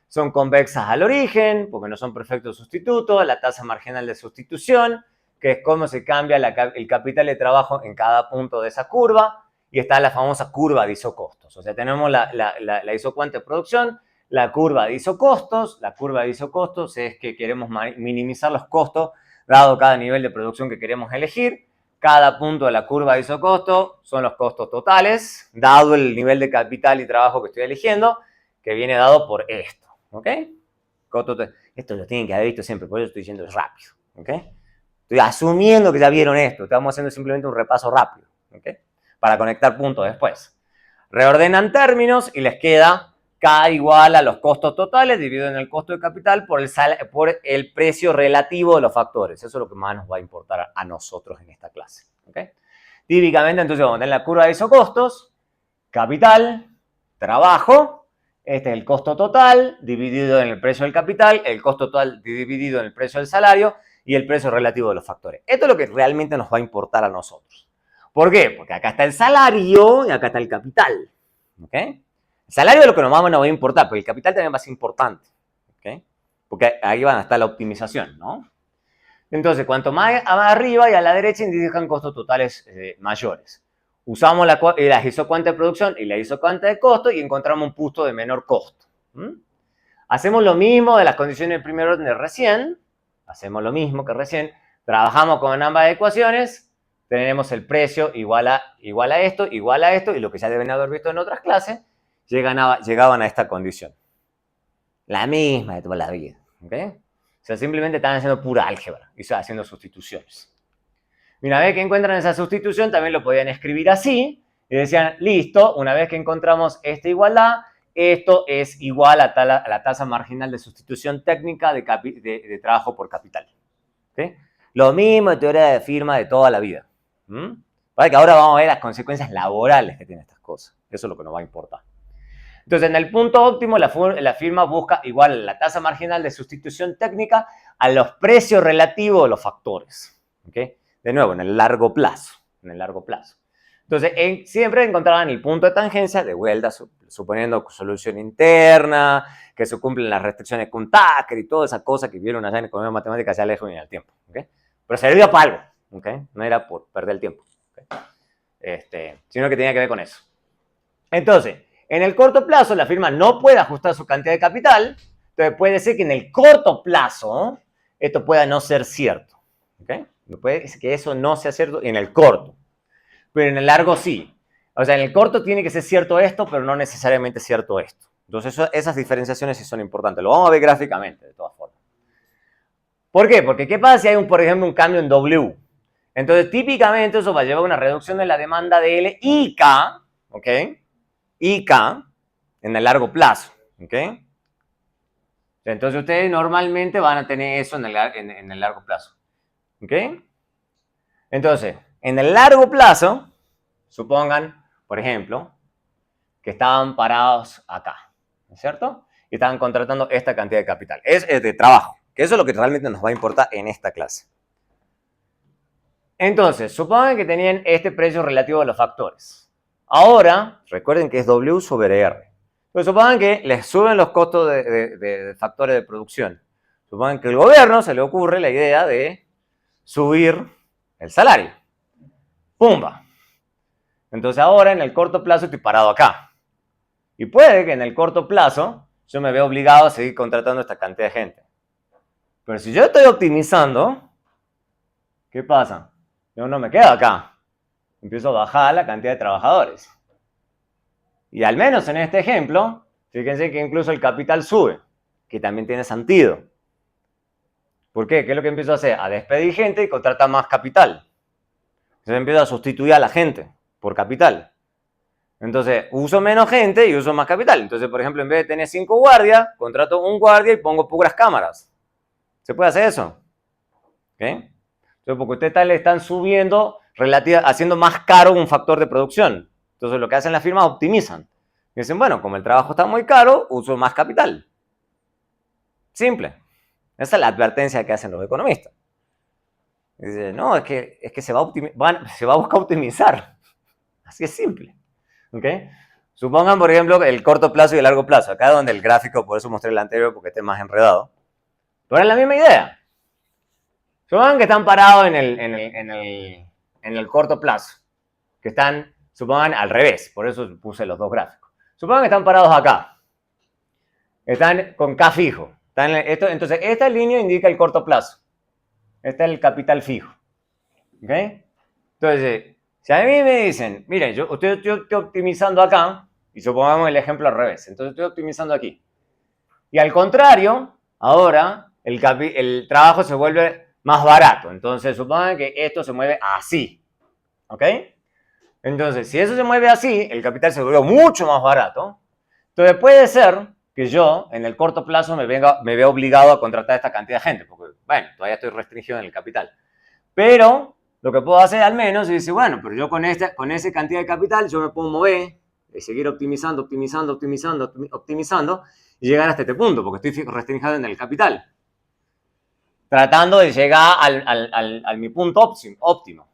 Son convexas al origen, porque no son perfectos sustitutos, la tasa marginal de sustitución, que es cómo se cambia el capital de trabajo en cada punto de esa curva, y está la famosa curva de isocostos. O sea, tenemos la isocuanta de producción, la curva de isocostos. La curva de isocostos es que queremos minimizar los costos dado cada nivel de producción que queremos elegir. Cada punto de la curva de isocosto son los costos totales, dado el nivel de capital y trabajo que estoy eligiendo, que viene dado por esto, ¿ok? Esto lo tienen que haber visto siempre, por eso estoy diciendo rápido, ¿ok? Estoy asumiendo que ya vieron esto, estamos haciendo simplemente un repaso rápido, ¿ok? Para conectar puntos después. Reordenan términos y les queda K igual a los costos totales dividido en el costo de capital por el precio relativo de los factores. Eso es lo que más nos va a importar a nosotros en esta clase, ¿ok? Típicamente, entonces, vamos a tener la curva de isocostos, capital, trabajo. Este es el costo total dividido en el precio del capital, el costo total dividido en el precio del salario y el precio relativo de los factores. Esto es lo que realmente nos va a importar a nosotros. ¿Por qué? Porque acá está el salario y acá está el capital, ¿ok? El salario es lo que nos va a importar, pero el capital también va a ser importante, ¿ok? Porque ahí van a estar la optimización, ¿no? Entonces, cuanto más arriba y a la derecha indican costos totales mayores. Usamos la isocuanta de producción y la isocuanta de costo y encontramos un punto de menor costo. Hacemos lo mismo de las condiciones de primer orden de recién. Hacemos lo mismo que recién. Trabajamos con ambas ecuaciones. Tenemos el precio igual a esto, y lo que ya deben haber visto en otras clases, llegaban a esta condición. La misma de toda la vida, ¿ok? O sea, simplemente estaban haciendo pura álgebra y haciendo sustituciones. Y una vez que encuentran esa sustitución, también lo podían escribir así, y decían, listo, una vez que encontramos esta igualdad, esto es igual a la tasa marginal de sustitución técnica de trabajo por capital. ¿Sí? Lo mismo de teoría de firma de toda la vida. Para que ahora vamos a ver las consecuencias laborales que tienen estas cosas. Eso es lo que nos va a importar. Entonces, en el punto óptimo, la firma busca igual la tasa marginal de sustitución técnica a los precios relativos de los factores. ¿Okay? De nuevo, en el largo plazo. Entonces, siempre encontraban el punto de tangencia de vuelta, suponiendo solución interna, que se cumplen las restricciones con Tucker y toda esa cosa que vieron allá en economía matemática ya lejos en el tiempo. ¿Okay? Pero servía para algo. ¿Okay? No era por perder el tiempo. ¿Okay? Sino que tenía que ver con eso. Entonces, en el corto plazo, la firma no puede ajustar su cantidad de capital. Entonces, puede ser que en el corto plazo esto pueda no ser cierto. ¿Okay? Puede ser que eso no sea cierto en el corto. Pero en el largo sí. O sea, en el corto tiene que ser cierto esto, pero no necesariamente cierto esto. Entonces, esas diferenciaciones sí son importantes. Lo vamos a ver gráficamente, de todas formas. ¿Por qué? Porque ¿qué pasa si hay, por ejemplo, un cambio en W? Entonces, típicamente eso va a llevar a una reducción de la demanda de L y K, ¿ok? Y K en el largo plazo, ¿ok? Entonces, ustedes normalmente van a tener eso en el largo plazo, ¿ok? Entonces, en el largo plazo, supongan, por ejemplo, que estaban parados acá, ¿no es cierto? Y estaban contratando esta cantidad de capital. Es de trabajo, que eso es lo que realmente nos va a importar en esta clase. Entonces, supongan que tenían este precio relativo de los factores. Ahora, recuerden que es W sobre R. Entonces, supongan que les suben los costos de factores de producción. Supongan que al gobierno se le ocurre la idea de subir el salario. ¡Pumba! Entonces, ahora en el corto plazo estoy parado acá. Y puede que en el corto plazo yo me vea obligado a seguir contratando esta cantidad de gente. Pero si yo estoy optimizando, ¿qué pasa? Yo no me quedo acá. empiezo a bajar la cantidad de trabajadores. Y al menos en este ejemplo, fíjense que incluso el capital sube, que también tiene sentido. ¿Por qué? ¿Qué es lo que empiezo a hacer? A despedir gente y contratar más capital. Entonces empiezo a sustituir a la gente por capital. Entonces, uso menos gente y uso más capital. Entonces, por ejemplo, en vez de tener 5 guardias, contrato un guardia y pongo puras cámaras. ¿Se puede hacer eso? ¿Ok? Entonces, porque ustedes le están subiendo, haciendo más caro un factor de producción. Entonces, lo que hacen las firmas, optimizan. Y dicen, bueno, como el trabajo está muy caro, uso más capital. Simple. Esa es la advertencia que hacen los economistas. Dice, no, es que se va a buscar optimizar. Así es simple. ¿Ok? Supongan, por ejemplo, el corto plazo y el largo plazo. Acá donde el gráfico, por eso mostré el anterior, porque esté más enredado. Pero es la misma idea. Supongan que están parados en el corto plazo. Que están, supongan, al revés. Por eso puse los dos gráficos. Supongan que están parados acá. Están con K fijo. Entonces, esta línea indica el corto plazo. Este es el capital fijo. ¿Ok? Entonces, si a mí me dicen, miren, yo estoy optimizando acá, y supongamos el ejemplo al revés, entonces estoy optimizando aquí. Y al contrario, ahora el trabajo se vuelve más barato. Entonces, supongan que esto se mueve así. ¿Ok? Entonces, si eso se mueve así, el capital se vuelve mucho más barato. Entonces, puede ser que yo, en el corto plazo, me vea obligado a contratar esta cantidad de gente, porque, bueno, todavía estoy restringido en el capital. Pero lo que puedo hacer al menos es decir, bueno, pero yo con esa cantidad de capital yo me puedo mover y seguir optimizando y llegar hasta este punto, porque estoy restringido en el capital. Tratando de llegar a mi punto óptimo.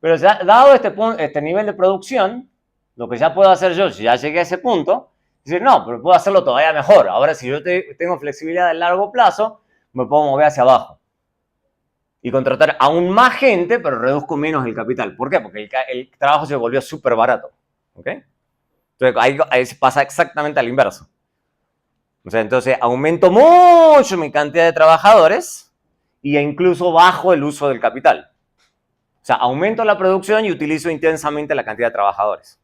Pero dado este nivel de producción, lo que ya puedo hacer yo, si ya llegué a ese punto, es decir, no, pero puedo hacerlo todavía mejor. Ahora, si yo tengo flexibilidad de largo plazo, me puedo mover hacia abajo y contratar aún más gente, pero reduzco menos el capital. ¿Por qué? Porque el trabajo se volvió súper barato. ¿Ok? Entonces, ahí pasa exactamente al inverso. O sea, entonces aumento mucho mi cantidad de trabajadores e incluso bajo el uso del capital. O sea, aumento la producción y utilizo intensamente la cantidad de trabajadores.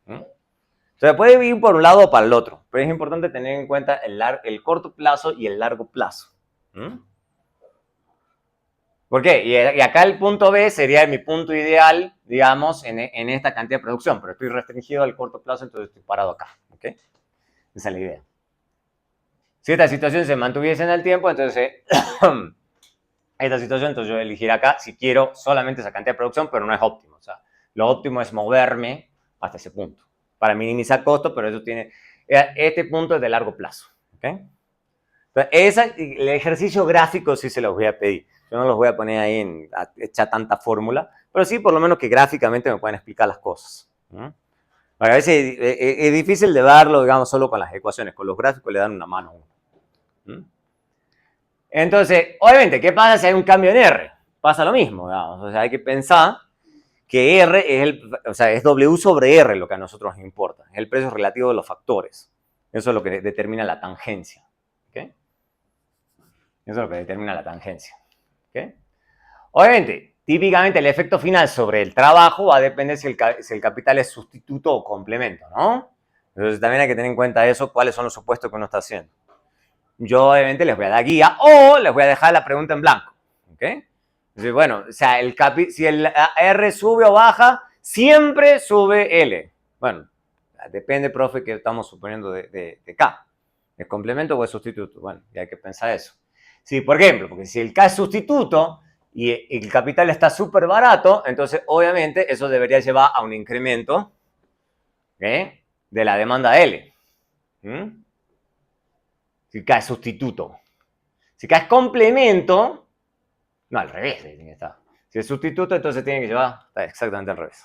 Entonces, puede ir por un lado o para el otro, pero es importante tener en cuenta el corto plazo y el largo plazo. ¿Por qué? Y acá el punto B sería mi punto ideal, digamos, en esta cantidad de producción, pero estoy restringido al corto plazo, entonces estoy parado acá. ¿Ok? Esa es la idea. Si esta situación se mantuviese en el tiempo, entonces esta situación, entonces yo elegiré acá si quiero solamente esa cantidad de producción, pero no es óptimo. O sea, lo óptimo es moverme hasta ese punto para minimizar costos, pero eso tiene, este punto es de largo plazo. ¿Ok? Entonces, el ejercicio gráfico sí se los voy a pedir. Yo no los voy a poner ahí a echar tanta fórmula, pero sí por lo menos que gráficamente me puedan explicar las cosas. A veces es difícil de verlo, digamos, solo con las ecuaciones. Con los gráficos le dan una mano. Entonces, obviamente, ¿qué pasa si hay un cambio en R? Pasa lo mismo, digamos. O sea, hay que pensar que R es W sobre R lo que a nosotros nos importa. Es el precio relativo de los factores. Eso es lo que determina la tangencia. ¿Okay? Eso es lo que determina la tangencia. ¿Okay? Obviamente, típicamente el efecto final sobre el trabajo va a depender si el capital es sustituto o complemento, ¿no? Entonces también hay que tener en cuenta eso, cuáles son los supuestos que uno está haciendo. Yo obviamente les voy a dar guía o les voy a dejar la pregunta en blanco. ¿Ok? Entonces, bueno, o sea, si el R sube o baja, siempre sube L. Bueno, depende, profe, que estamos suponiendo de K. ¿Es complemento o es sustituto? Bueno, ya hay que pensar eso. Sí, por ejemplo, porque si el K es sustituto y el capital está súper barato, entonces obviamente eso debería llevar a un incremento de la demanda L. Si K es sustituto. Si K es complemento, no, al revés tiene que estar. Si es sustituto, entonces tiene que llevar exactamente al revés.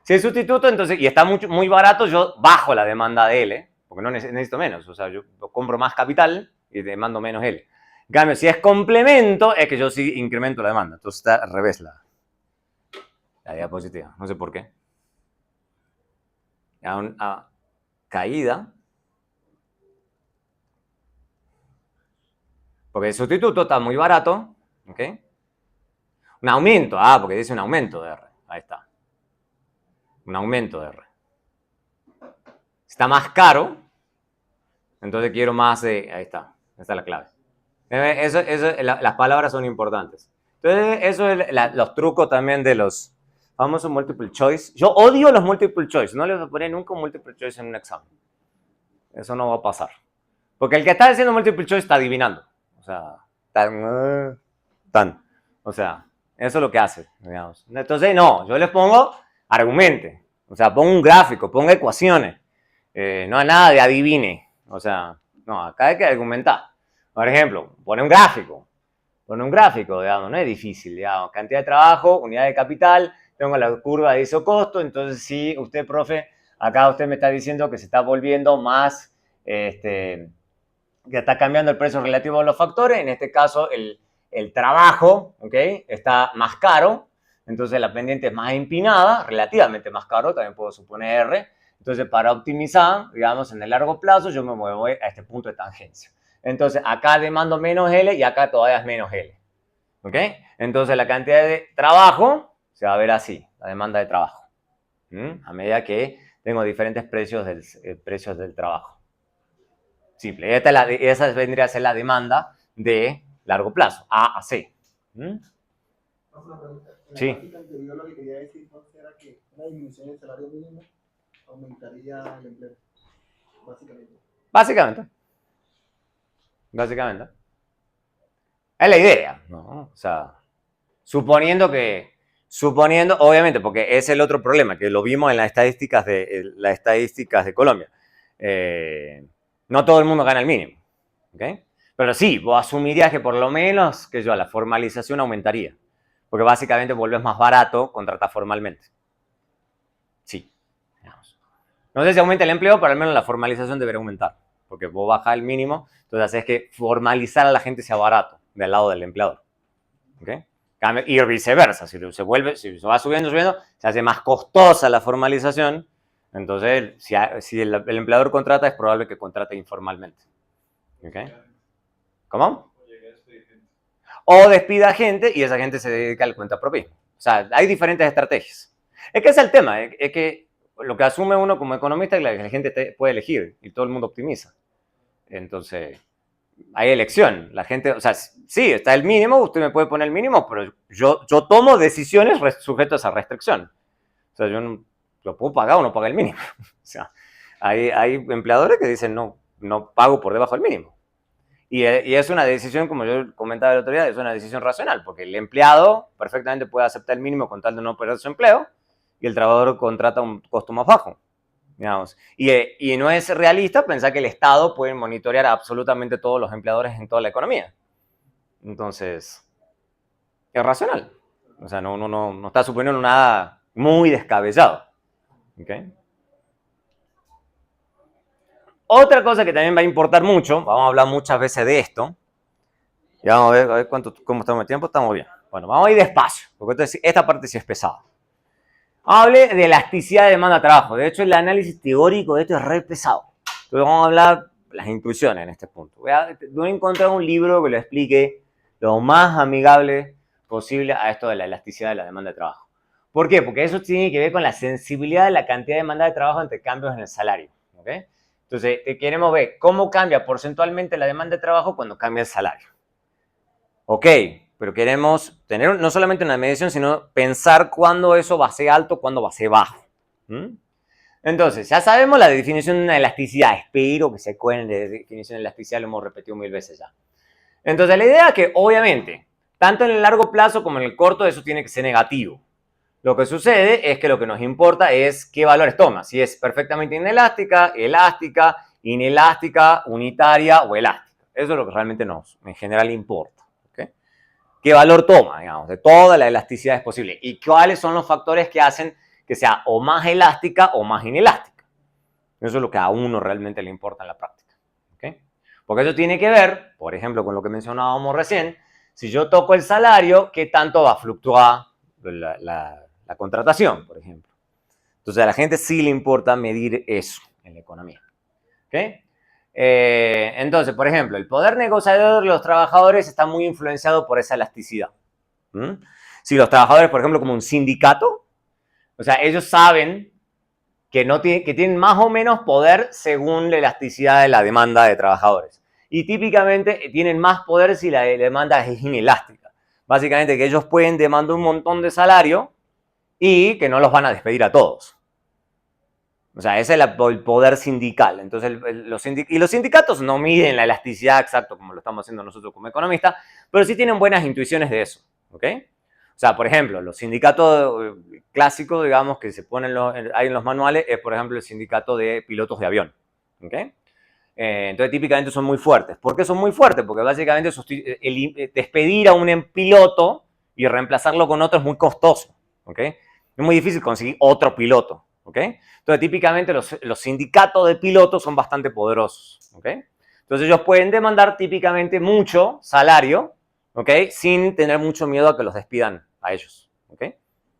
Si es sustituto, entonces, y está muy barato, yo bajo la demanda de L, porque no necesito menos. O sea, yo compro más capital y demando menos L. En cambio, si es complemento, es que yo sí incremento la demanda. Entonces está al revés la diapositiva. No sé por qué. A caída. Porque el sustituto está muy barato. ¿Ok? Un aumento. Porque dice un aumento de R. Ahí está. un aumento de R. Está más caro, entonces quiero más de... Ahí está, esta es la clave. Las palabras son importantes. Entonces, eso es los trucos también de los famosos multiple choice. Yo odio los multiple choice, no les voy a poner nunca un multiple choice en un examen. Eso no va a pasar. Porque el que está haciendo multiple choice está adivinando. O sea, o sea, eso es lo que hace, digamos. Entonces, no, yo les pongo argumente. O sea, pongo un gráfico, pongo ecuaciones. No hay nada de adivine. O sea, no, acá hay que argumentar. Por ejemplo, pone un gráfico. Pone un gráfico, digamos, no es difícil, digamos. Cantidad de trabajo, unidad de capital, tengo la curva de iso-costo. Entonces, sí, usted, profe, acá usted me está diciendo que se está volviendo más, que está cambiando el precio relativo a los factores. En este caso, el trabajo, ¿ok? Está más caro. Entonces, la pendiente es más empinada, relativamente más caro, también puedo suponer R. Entonces, para optimizar, digamos, en el largo plazo, yo me muevo a este punto de tangencia. Entonces, acá demando menos L y acá todavía es menos L. ¿Ok? Entonces, la cantidad de trabajo se va a ver así, la demanda de trabajo. A medida que tengo diferentes precios del trabajo. Simple. Esa vendría a ser la demanda de largo plazo, A a C. Sí. Anterior, lo que quería decir entonces era que una disminución del salario mínimo aumentaría el empleo, Básicamente. Es la idea, ¿no? O sea, suponiendo, obviamente, porque es el otro problema, que lo vimos en las estadísticas de Colombia. No todo el mundo gana el mínimo, ¿ok? Pero sí, vos asumirías que por lo menos, la formalización aumentaría. Porque básicamente vuelves más barato contratar formalmente. Sí. Digamos. No sé si aumenta el empleo, pero al menos la formalización debería aumentar. Porque vos bajás el mínimo, entonces haces que formalizar a la gente sea barato del lado del empleador. ¿Ok? Y viceversa. Si se va subiendo, se hace más costosa la formalización. Entonces, si el empleador contrata, es probable que contrate informalmente. ¿Ok? ¿Cómo? O despida gente y esa gente se dedica al cuentapropismo. O sea, hay diferentes estrategias. Es que ese es el tema. Es que lo que asume uno como economista es que la gente puede elegir y todo el mundo optimiza. Entonces, hay elección. La gente, o sea, sí, está el mínimo, usted me puede poner el mínimo, pero yo tomo decisiones sujetas a restricción. O sea, yo no lo puedo pagar o no pagar el mínimo. O sea, hay empleadores que dicen no pago por debajo del mínimo. Y es una decisión, como yo comentaba el otro día, es una decisión racional, porque el empleado perfectamente puede aceptar el mínimo con tal de no perder su empleo, y el trabajador contrata un costo más bajo, digamos. Y no es realista pensar que el Estado puede monitorear a absolutamente todos los empleadores en toda la economía. Entonces, es racional. O sea, no está suponiendo nada muy descabellado. ¿Okay? Otra cosa que también va a importar mucho, vamos a hablar muchas veces de esto, y vamos a ver cómo estamos de tiempo, estamos bien. Bueno, vamos a ir despacio, porque esta parte sí es pesada. Hable de elasticidad de demanda de trabajo. De hecho, el análisis teórico de esto es re pesado. Entonces vamos a hablar de las intuiciones en este punto. Voy a encontrar un libro que lo explique lo más amigable posible a esto de la elasticidad de la demanda de trabajo. ¿Por qué? Porque eso tiene que ver con la sensibilidad de la cantidad de demanda de trabajo ante cambios en el salario. ¿Okay? Entonces, queremos ver cómo cambia porcentualmente la demanda de trabajo cuando cambia el salario. Ok, pero queremos tener no solamente una medición, sino pensar cuándo eso va a ser alto, cuándo va a ser bajo. Entonces, ya sabemos la definición de una elasticidad. Espero que se acuerden de la definición de elasticidad, lo hemos repetido 1000 veces ya. Entonces, la idea es que, obviamente, tanto en el largo plazo como en el corto, eso tiene que ser negativo. Lo que sucede es que lo que nos importa es qué valores toma. Si es perfectamente inelástica, elástica, inelástica, unitaria o elástica. Eso es lo que realmente en general importa. ¿Qué valor toma, digamos, de toda la elasticidad es posible? ¿Y cuáles son los factores que hacen que sea o más elástica o más inelástica? Eso es lo que a uno realmente le importa en la práctica. ¿Okay? Porque eso tiene que ver, por ejemplo, con lo que mencionábamos recién, si yo toco el salario, ¿qué tanto va a fluctuar la contratación, por ejemplo? Entonces a la gente sí le importa medir eso en la economía. ¿Okay? Entonces, por ejemplo, el poder negociador de los trabajadores está muy influenciado por esa elasticidad. Si los trabajadores, por ejemplo, como un sindicato, o sea, ellos saben que tienen más o menos poder según la elasticidad de la demanda de trabajadores. Y típicamente tienen más poder si la demanda es inelástica. Básicamente que ellos pueden demandar un montón de salario y que no los van a despedir a todos. O sea, ese es el poder sindical. Entonces, los sindicatos no miden la elasticidad exacto como lo estamos haciendo nosotros como economistas, pero sí tienen buenas intuiciones de eso. ¿Ok? O sea, por ejemplo, los sindicatos clásicos, digamos, que se ponen ahí en los manuales, es, por ejemplo, el sindicato de pilotos de avión. ¿Ok? Entonces, típicamente son muy fuertes. ¿Por qué son muy fuertes? Porque básicamente despedir a un piloto y reemplazarlo con otro es muy costoso. ¿Ok? Es muy difícil conseguir otro piloto. ¿Ok? Entonces, típicamente los sindicatos de pilotos son bastante poderosos. ¿Ok? Entonces, ellos pueden demandar típicamente mucho salario, ¿ok? Sin tener mucho miedo a que los despidan a ellos. ¿Ok?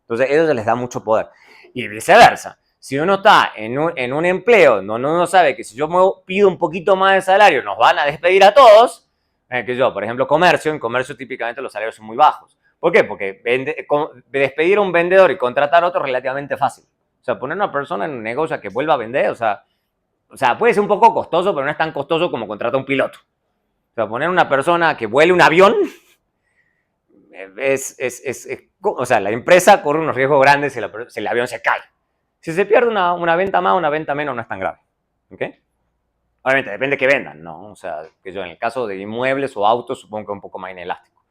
Entonces, ellos les da mucho poder. Y viceversa. Si uno está en un empleo donde uno sabe que si yo pido un poquito más de salario nos van a despedir a todos, que yo, por ejemplo, en comercio típicamente los salarios son muy bajos. ¿Por qué? Porque despedir a un vendedor y contratar a otro es relativamente fácil. O sea, poner a una persona en un negocio que vuelva a vender, o sea, puede ser un poco costoso, pero no es tan costoso como contratar a un piloto. O sea, poner a una persona que vuele un avión o sea, la empresa corre unos riesgos grandes si el avión se cae. Si se pierde una venta más, una venta menos, no es tan grave. ¿Ok? Obviamente, depende de qué vendan, ¿no? O sea, que yo en el caso de inmuebles o autos, supongo que es un poco más inelástico.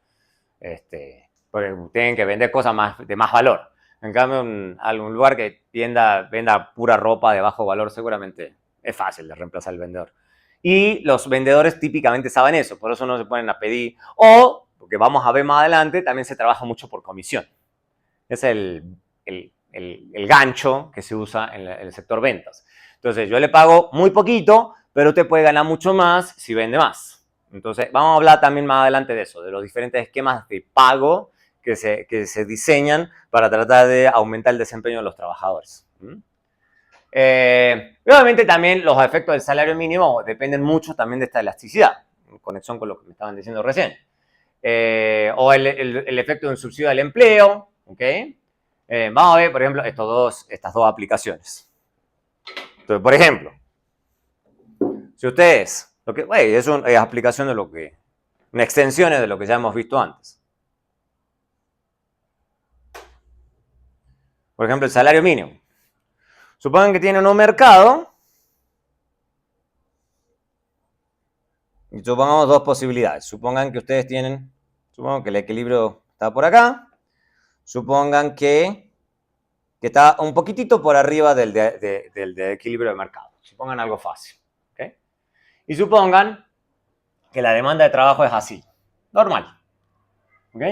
Porque tienen que vender cosas de más valor. En cambio, algún lugar que venda pura ropa de bajo valor, seguramente es fácil de reemplazar al vendedor. Y los vendedores típicamente saben eso, por eso no se ponen a pedir. O, porque vamos a ver más adelante, también se trabaja mucho por comisión. Es el gancho que se usa en el sector ventas. Entonces, yo le pago muy poquito, pero usted puede ganar mucho más si vende más. Entonces, vamos a hablar también más adelante de eso, de los diferentes esquemas de pago que se diseñan para tratar de aumentar el desempeño de los trabajadores. Obviamente también los efectos del salario mínimo dependen mucho también de esta elasticidad, en conexión con lo que me estaban diciendo recién. O el efecto de un subsidio al empleo, ¿ok? Vamos a ver, por ejemplo, estas dos aplicaciones. Entonces, por ejemplo, si ustedes, es una aplicación de una extensión de lo que ya hemos visto antes. Por ejemplo, el salario mínimo. Supongan que tienen un mercado y supongamos dos posibilidades. Supongan que ustedes supongan que el equilibrio está por acá. Supongan que está un poquitito por arriba del equilibrio de mercado. Supongan algo fácil. ¿Okay? Y supongan que la demanda de trabajo es así. Normal. ¿Ok?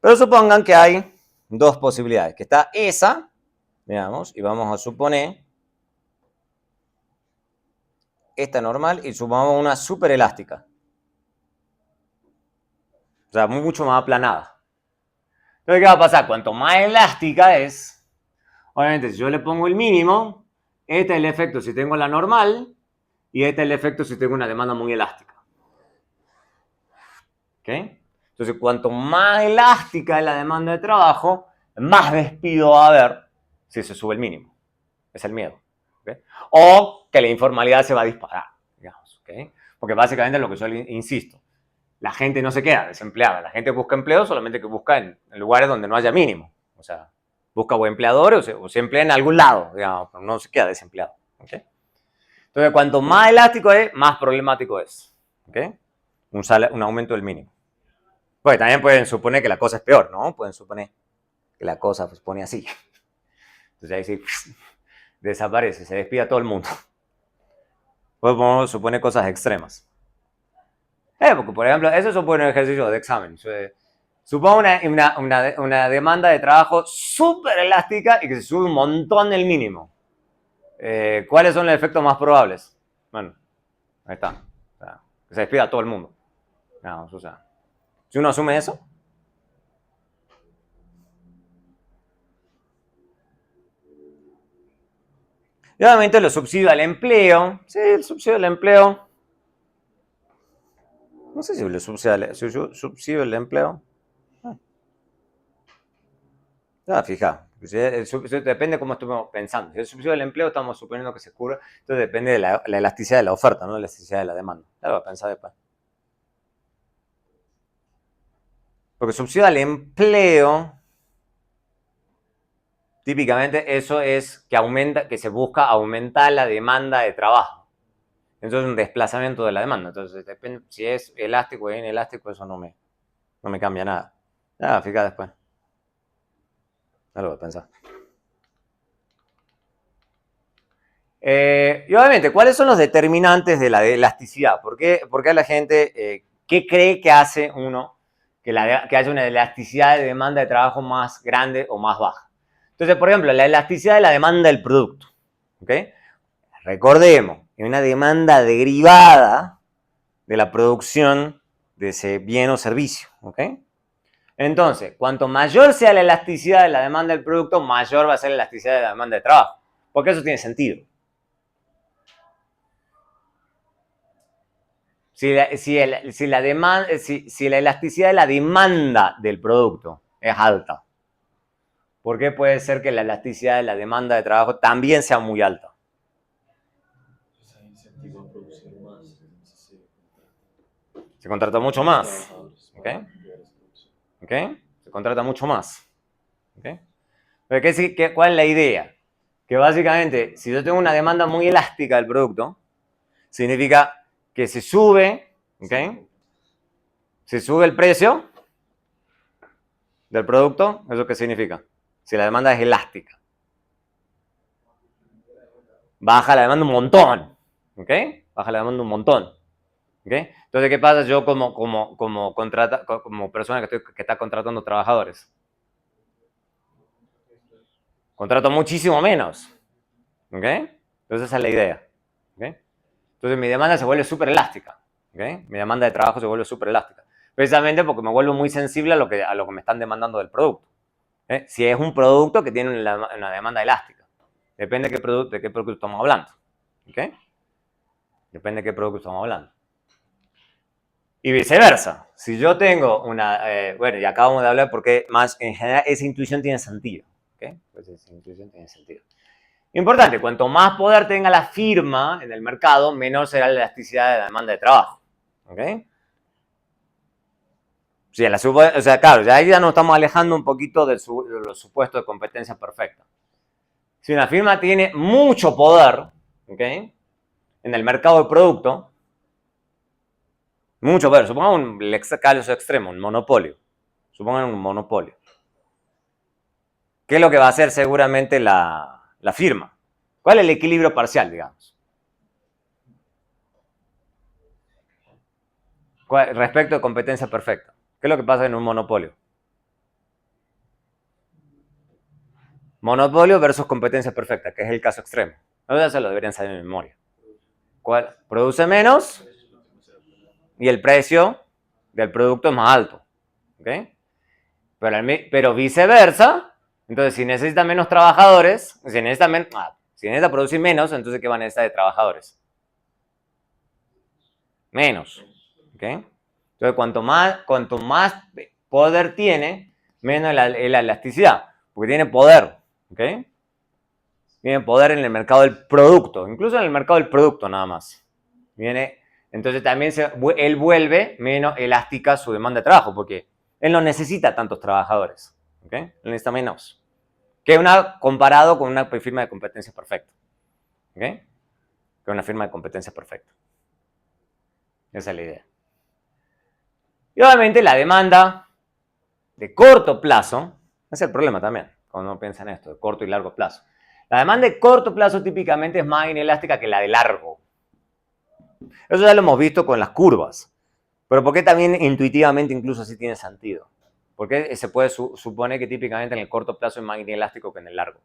Pero supongan que hay dos posibilidades. Que está esa, digamos, y vamos a suponer esta normal y sumamos una súper elástica. O sea, mucho más aplanada. Entonces, ¿qué va a pasar? Cuanto más elástica es, obviamente, si yo le pongo el mínimo, este es el efecto si tengo la normal y este es el efecto si tengo una demanda muy elástica. ¿Ok? Entonces, cuanto más elástica es la demanda de trabajo, más despido va a haber si se sube el mínimo. Es el miedo. ¿Okay? O que la informalidad se va a disparar, digamos. ¿Okay? Porque básicamente es lo que yo insisto. La gente no se queda desempleada. La gente busca empleo solamente que busca en lugares donde no haya mínimo. O sea, busca o empleadores o se emplea en algún lado, digamos, pero no se queda desempleado. ¿Okay? Entonces, cuanto más elástico es, más problemático es. ¿Okay? Un aumento del mínimo. Pues también pueden suponer que la cosa es peor, ¿no? Pueden suponer que la cosa se pone así. Entonces ahí sí desaparece, se despide a todo el mundo. Podemos suponer cosas extremas. Porque, por ejemplo, eso supone un ejercicio de examen. Supone una demanda de trabajo súper elástica y que se sube un montón el mínimo. ¿Cuáles son los efectos más probables? Bueno, ahí está. O sea, que se despida a todo el mundo. Vamos, o sea, si uno asume eso. Y obviamente los subsidios al empleo. Sí, el subsidio al empleo. No sé si le subsidio el empleo. Fija, Depende de cómo estemos pensando. Si es el subsidio del empleo, estamos suponiendo que se cubra. Entonces depende de la elasticidad de la oferta, no la elasticidad de la demanda. Claro, a pensar después. Porque subsidio al empleo, típicamente eso es que se busca aumentar la demanda de trabajo. Entonces es un desplazamiento de la demanda. Entonces depende si es elástico o inelástico, eso no me cambia nada. Fíjate después. Algo de pensar. Y obviamente, ¿cuáles son los determinantes de la elasticidad? ¿Por qué a la gente, qué cree que hace uno que haya una elasticidad de demanda de trabajo más grande o más baja? Entonces, por ejemplo, la elasticidad de la demanda del producto. ¿Ok? Recordemos, es una demanda derivada de la producción de ese bien o servicio. ¿Ok? Entonces, cuanto mayor sea la elasticidad de la demanda del producto, mayor va a ser la elasticidad de la demanda de trabajo. Porque eso tiene sentido. Si la elasticidad de la demanda del producto es alta, ¿por qué puede ser que la elasticidad de la demanda de trabajo también sea muy alta? Pues hay incentivo a producir más. Se contrata mucho más. Trabajadores ¿Ok? para ampliar esa producción. ¿Ok? Se contrata mucho más. ¿Ok? Pero ¿cuál es la idea? Que básicamente, si yo tengo una demanda muy elástica del producto, significa que se sube, ¿ok? Se sube el precio del producto, ¿eso qué significa? Si la demanda es elástica. Baja la demanda un montón, ¿ok? Baja la demanda un montón, ¿ok? Entonces, ¿qué pasa yo como persona que está contratando trabajadores? Contrato muchísimo menos, ¿ok? Entonces esa es la idea, ¿ok? Entonces mi demanda se vuelve súper elástica, ¿ok? Mi demanda de trabajo se vuelve súper elástica, precisamente porque me vuelvo muy sensible a lo que me están demandando del producto. ¿Eh? Si es un producto que tiene una demanda elástica. Depende de qué producto estamos hablando. ¿Ok? Depende de qué producto estamos hablando. Y viceversa. Si yo tengo bueno, y acabamos de hablar porque más en general esa intuición tiene sentido. ¿Ok? Pues esa intuición tiene sentido. Importante, cuanto más poder tenga la firma en el mercado, menor será la elasticidad de la demanda de trabajo. ¿Ok? Sí, o sea, claro, ya nos estamos alejando un poquito de los supuestos de competencia perfecta. Si una firma tiene mucho poder, ¿ok? En el mercado de producto, mucho poder, supongamos el caso extremo, un monopolio. Supongan un monopolio. ¿Qué es lo que va a hacer seguramente la firma? ¿Cuál es el equilibrio parcial, digamos? Respecto de competencia perfecta. ¿Qué es lo que pasa en un monopolio? Monopolio versus competencia perfecta, que es el caso extremo. Eso se lo deberían saber en memoria. ¿Cuál? Produce menos y el precio del producto es más alto. ¿Ok? Pero viceversa, entonces si necesita menos trabajadores, si necesita producir menos, entonces ¿qué va a necesitar de trabajadores? Menos. ¿Ok? Entonces cuanto más poder tiene, menos la elasticidad, porque tiene poder. ¿Ok? Tiene poder en el mercado del producto, incluso en el mercado del producto nada más. Entonces también él vuelve menos elástica su demanda de trabajo, porque él no necesita tantos trabajadores. ¿Ok? Él necesita menos. Comparado con una firma de competencia perfecta. ¿Ok? Que una firma de competencia perfecta. Esa es la idea. Y obviamente la demanda de corto plazo, ese es el problema también, cuando uno piensa en esto, de corto y largo plazo. La demanda de corto plazo típicamente es más inelástica que la de largo. Eso ya lo hemos visto con las curvas. Pero ¿por qué también intuitivamente incluso así tiene sentido? Porque se puede suponer que típicamente en el corto plazo es más inelástico que en el largo.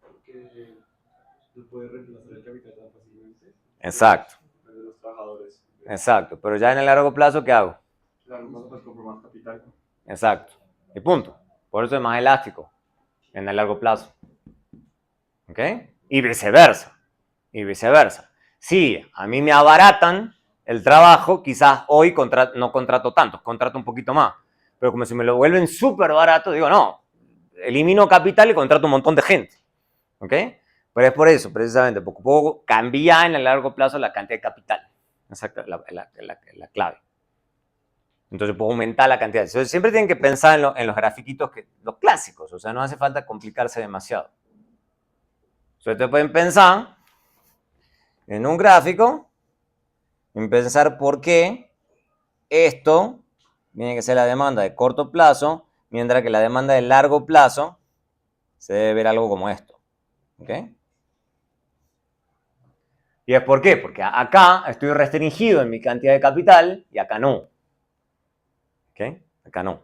Porque se puede reemplazar el capital tan fácilmente. Exacto. De los trabajadores. Exacto. Pero ya en el largo plazo, ¿qué hago? Claro, más pues compro más capital. Exacto. Y punto. Por eso es más elástico en el largo plazo. ¿Ok? Y viceversa. Y viceversa. Sí, a mí me abaratan el trabajo, quizás hoy no contrato tanto, contrato un poquito más. Pero como si me lo vuelven súper barato, digo, no, elimino capital y contrato un montón de gente. ¿Ok? Pero es por eso, precisamente, porque puedo cambiar en el largo plazo la cantidad de capital. Esa es la clave. Entonces puedo aumentar la cantidad. Entonces, siempre tienen que pensar en los grafiquitos, los clásicos. O sea, no hace falta complicarse demasiado. Ustedes pueden pensar en un gráfico, en pensar por qué esto tiene que ser la demanda de corto plazo, mientras que la demanda de largo plazo se debe ver algo como esto. ¿Ok? ¿Y es por qué? Porque acá estoy restringido en mi cantidad de capital y acá no. ¿Ok? Acá no.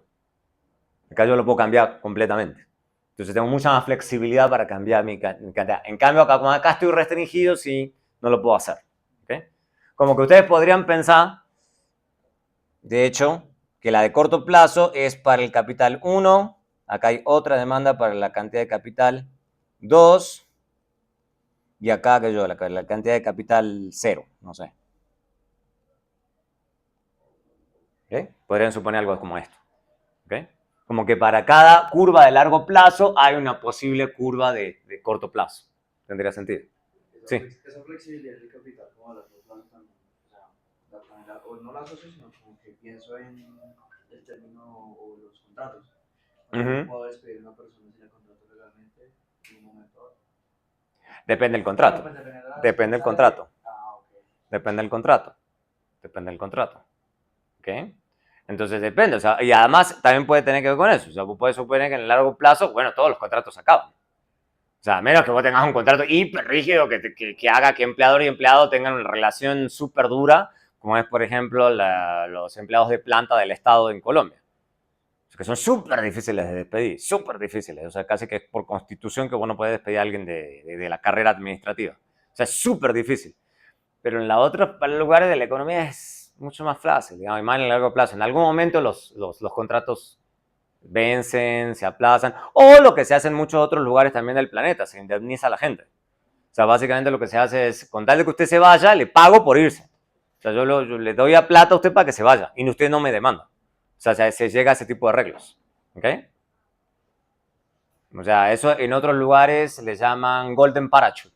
Acá yo lo puedo cambiar completamente. Entonces tengo mucha más flexibilidad para cambiar mi cantidad. En cambio, acá, como acá estoy restringido, sí, no lo puedo hacer. ¿Ok? Como que ustedes podrían pensar, de hecho, que la de corto plazo es para el capital 1. Acá hay otra demanda para la cantidad de capital 2. Y acá, que yo, la cantidad de capital 0, no sé. ¿Okay? Podrían suponer algo como esto. ¿Okay? Como que para cada curva de largo plazo hay una posible curva de corto plazo. ¿Tendría sentido? Sí. Esa flexibilidad del capital, como la plazo también. O sea, o no la asocio, sino como que pienso en el término o los contratos. No puedo despedir a una persona si la contrato legalmente en un momento. Depende del contrato. Depende del contrato. Okay. Depende del contrato. Depende del contrato. ¿Ok? Entonces depende. O sea, y además también puede tener que ver con eso. O sea, vos puedes suponer que en el largo plazo, bueno, todos los contratos acaban. O sea, a menos que vos tengas un contrato hiper rígido que haga que empleador y empleado tengan una relación súper dura, como es, por ejemplo, los empleados de planta del Estado en Colombia. Que son súper difíciles de despedir, súper difíciles. O sea, casi que es por constitución que vos no puedes despedir a alguien de la carrera administrativa. O sea, es súper difícil. Pero en los otros lugares de la economía es mucho más fácil, digamos, y más en el largo plazo. En algún momento los contratos vencen, se aplazan, o lo que se hace en muchos otros lugares también del planeta, se indemniza a la gente. O sea, básicamente lo que se hace es, con tal de que usted se vaya, le pago por irse. O sea, yo le doy a plata a usted para que se vaya, y usted no me demanda. O sea, se llega a ese tipo de arreglos. ¿Ok? O sea, eso en otros lugares le llaman Golden Parachute.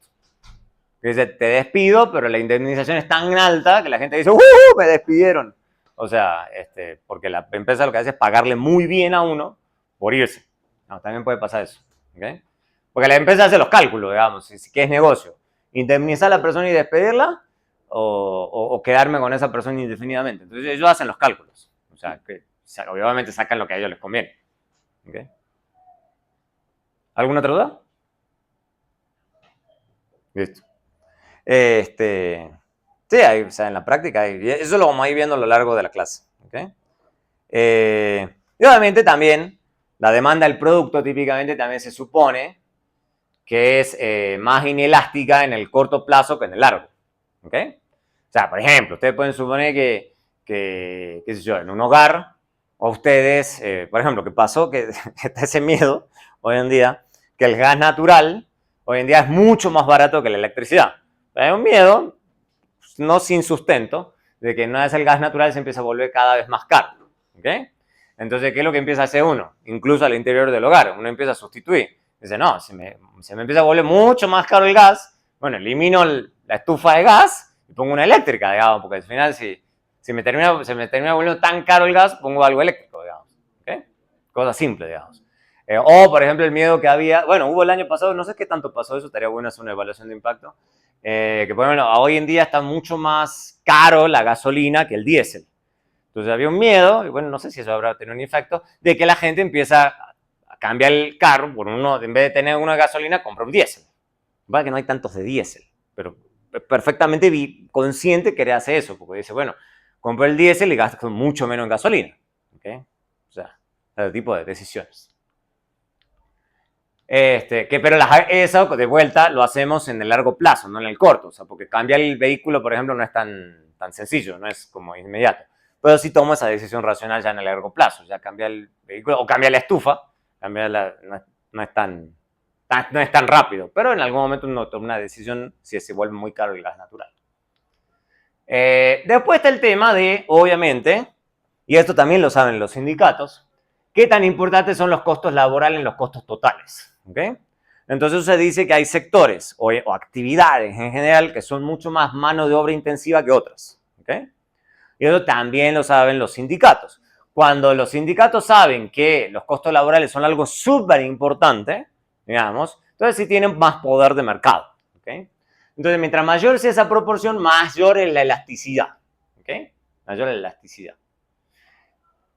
Que dice, te despido, pero la indemnización es tan alta que la gente dice, me despidieron. O sea, porque la empresa lo que hace es pagarle muy bien a uno por irse. No, también puede pasar eso. ¿Okay? Porque la empresa hace los cálculos, digamos, si es negocio. Indemnizar a la persona y despedirla o quedarme con esa persona indefinidamente. Entonces ellos hacen los cálculos. O sea, que obviamente sacan lo que a ellos les conviene. ¿Okay? ¿Alguna otra duda? Listo. Sí, ahí, o sea, en la práctica, eso lo vamos a ir viendo a lo largo de la clase. ¿Okay? Y obviamente también la demanda del producto típicamente también se supone que es más inelástica en el corto plazo que en el largo. ¿Okay? O sea, por ejemplo, ustedes pueden suponer que qué sé yo, en un hogar, o ustedes, por ejemplo, que pasó que está ese miedo hoy en día, que el gas natural hoy en día es mucho más barato que la electricidad. Hay un miedo, no sin sustento, de que una vez el gas natural se empieza a volver cada vez más caro. ¿Okay? Entonces, ¿qué es lo que empieza a hacer uno? Incluso al interior del hogar, uno empieza a sustituir. Dice, no, se me empieza a volver mucho más caro el gas, bueno, elimino la estufa de gas y pongo una eléctrica, digamos, porque al final se me termina volviendo tan caro el gas, pongo algo eléctrico, digamos. ¿Okay? Cosa simple, digamos. O, por ejemplo, el miedo que había, bueno, hubo el año pasado, no sé qué tanto pasó eso, estaría bueno hacer una evaluación de impacto, que por ejemplo, hoy en día está mucho más caro la gasolina que el diésel. Entonces había un miedo, y bueno, no sé si eso habrá tenido un efecto, de que la gente empieza a cambiar el carro por uno, en vez de tener uno de gasolina, compra un diésel. Vale que no hay tantos de diésel, pero perfectamente consciente quería hacer eso, porque dice, bueno, compro el diésel y gasto mucho menos en gasolina. ¿Okay? O sea, ese tipo de decisiones. Pero eso de vuelta lo hacemos en el largo plazo, no en el corto. O sea, porque cambiar el vehículo, por ejemplo, no es tan sencillo, no es como inmediato. Pero sí tomo esa decisión racional ya en el largo plazo. Ya cambiar el vehículo o cambiar la estufa, no es tan rápido. Pero en algún momento uno toma una decisión si se vuelve muy caro el gas natural. Después está el tema de, obviamente, y esto también lo saben los sindicatos, qué tan importantes son los costos laborales en los costos totales. ¿Okay? Entonces se dice que hay sectores o actividades en general que son mucho más mano de obra intensiva que otras. ¿Okay? Y eso también lo saben los sindicatos. Cuando los sindicatos saben que los costos laborales son algo súper importante, digamos, entonces sí tienen más poder de mercado. ¿Okay? Entonces, mientras mayor sea esa proporción, mayor es la elasticidad. ¿Okay? Mayor es la elasticidad.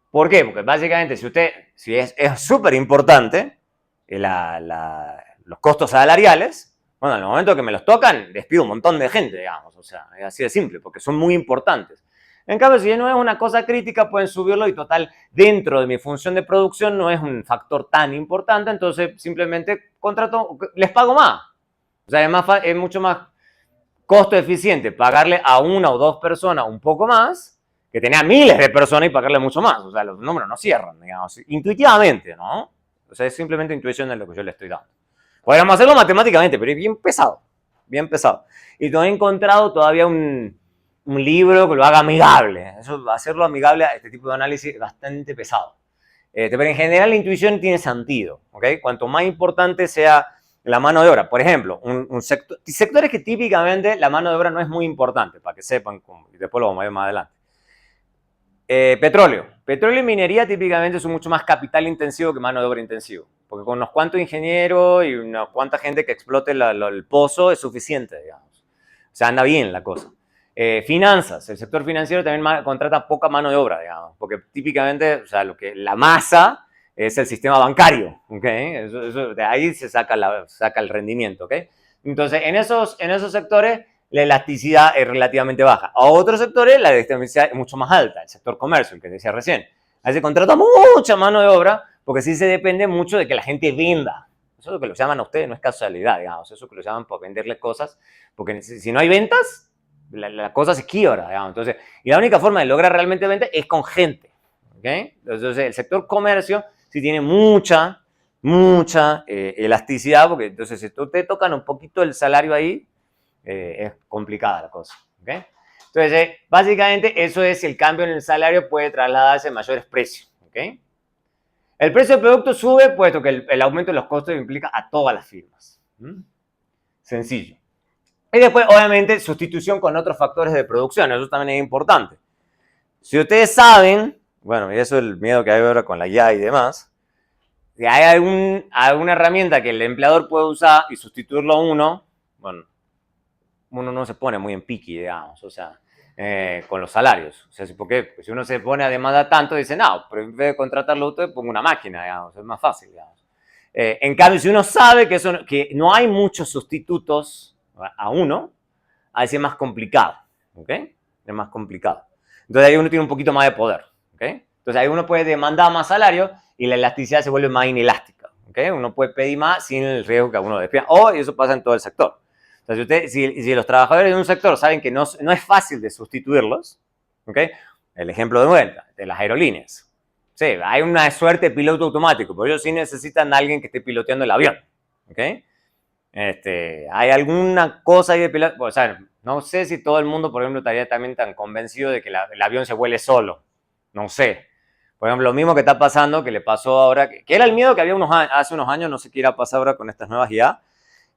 ¿Por qué? Porque básicamente si es súper importante los costos salariales, bueno, en el momento que me los tocan, despido un montón de gente, digamos. O sea, es así de simple, porque son muy importantes. En cambio, si no es una cosa crítica, pueden subirlo y total, dentro de mi función de producción no es un factor tan importante, entonces simplemente contrato, les pago más. O sea, es mucho más costo eficiente pagarle a una o dos personas un poco más que tener a miles de personas y pagarle mucho más. O sea, los números no cierran, digamos, intuitivamente, ¿no? O sea, es simplemente intuición de lo que yo le estoy dando. Podríamos hacerlo matemáticamente, pero es bien pesado, bien pesado. Y no he encontrado todavía un libro que lo haga amigable. Eso, hacerlo amigable a este tipo de análisis es bastante pesado. Pero en general la intuición tiene sentido, ¿ok? Cuanto más importante sea la mano de obra. Por ejemplo, sectores que típicamente la mano de obra no es muy importante, para que sepan, y después lo vamos a ver más adelante. Petróleo. Petróleo y minería típicamente son mucho más capital intensivo que mano de obra intensivo. Porque con unos cuantos ingenieros y unas cuantas gente que explote el pozo es suficiente, digamos. O sea, anda bien la cosa. Finanzas. El sector financiero también contrata poca mano de obra, digamos. Porque típicamente, o sea, la masa es el sistema bancario, ¿ok? De ahí se saca el rendimiento, ¿ok? Entonces, en esos sectores la elasticidad es relativamente baja. A otros sectores la elasticidad es mucho más alta, el sector comercio, el que decía recién. Ahí se contrata mucha mano de obra porque sí se depende mucho de que la gente venda. Eso es lo que lo llaman a ustedes, no es casualidad, digamos. Eso es lo que lo llaman por venderle cosas, porque si no hay ventas, la cosa se quiebra, digamos. Entonces, y la única forma de lograr realmente ventas es con gente. ¿Okay? Entonces, el sector comercio sí tiene mucha elasticidad, porque entonces si tú te tocan un poquito el salario ahí, es complicada la cosa. ¿Okay? Entonces, básicamente eso es, el cambio en el salario puede trasladarse a mayores precios. ¿Okay? El precio del producto sube puesto que el aumento de los costos implica a todas las firmas. Sencillo. Y después, obviamente, sustitución con otros factores de producción. Eso también es importante. Si ustedes saben, bueno, y eso es el miedo que hay ahora con la IA y demás, si hay alguna herramienta que el empleador puede usar y sustituirlo a uno, bueno, uno no se pone muy en piqui, digamos, o sea, con los salarios. O sea, ¿por qué? Pues si uno se pone a demandar tanto, dice, no, pero en vez de contratarlo a usted, pongo una máquina, digamos, es más fácil, digamos. En cambio, si uno sabe que no hay muchos sustitutos a uno, ahí sí es más complicado, ¿ok? Es más complicado. Entonces ahí uno tiene un poquito más de poder, ¿ok? Entonces ahí uno puede demandar más salario y la elasticidad se vuelve más inelástica, ¿ok? Uno puede pedir más sin el riesgo que a uno despida. O eso pasa en todo el sector. O sea, si los trabajadores de un sector saben que no es fácil de sustituirlos, ¿ok? El ejemplo de vuelta, de las aerolíneas. Sí, hay una suerte de piloto automático, pero ellos sí necesitan a alguien que esté piloteando el avión, ¿ok? Hay alguna cosa ahí de piloto, o sea, no sé si todo el mundo, por ejemplo, estaría también tan convencido de que el avión se vuele solo, no sé. Por ejemplo, lo mismo que está pasando, que le pasó ahora, que era el miedo que había hace unos años, no sé qué irá a pasar ahora con estas nuevas IA,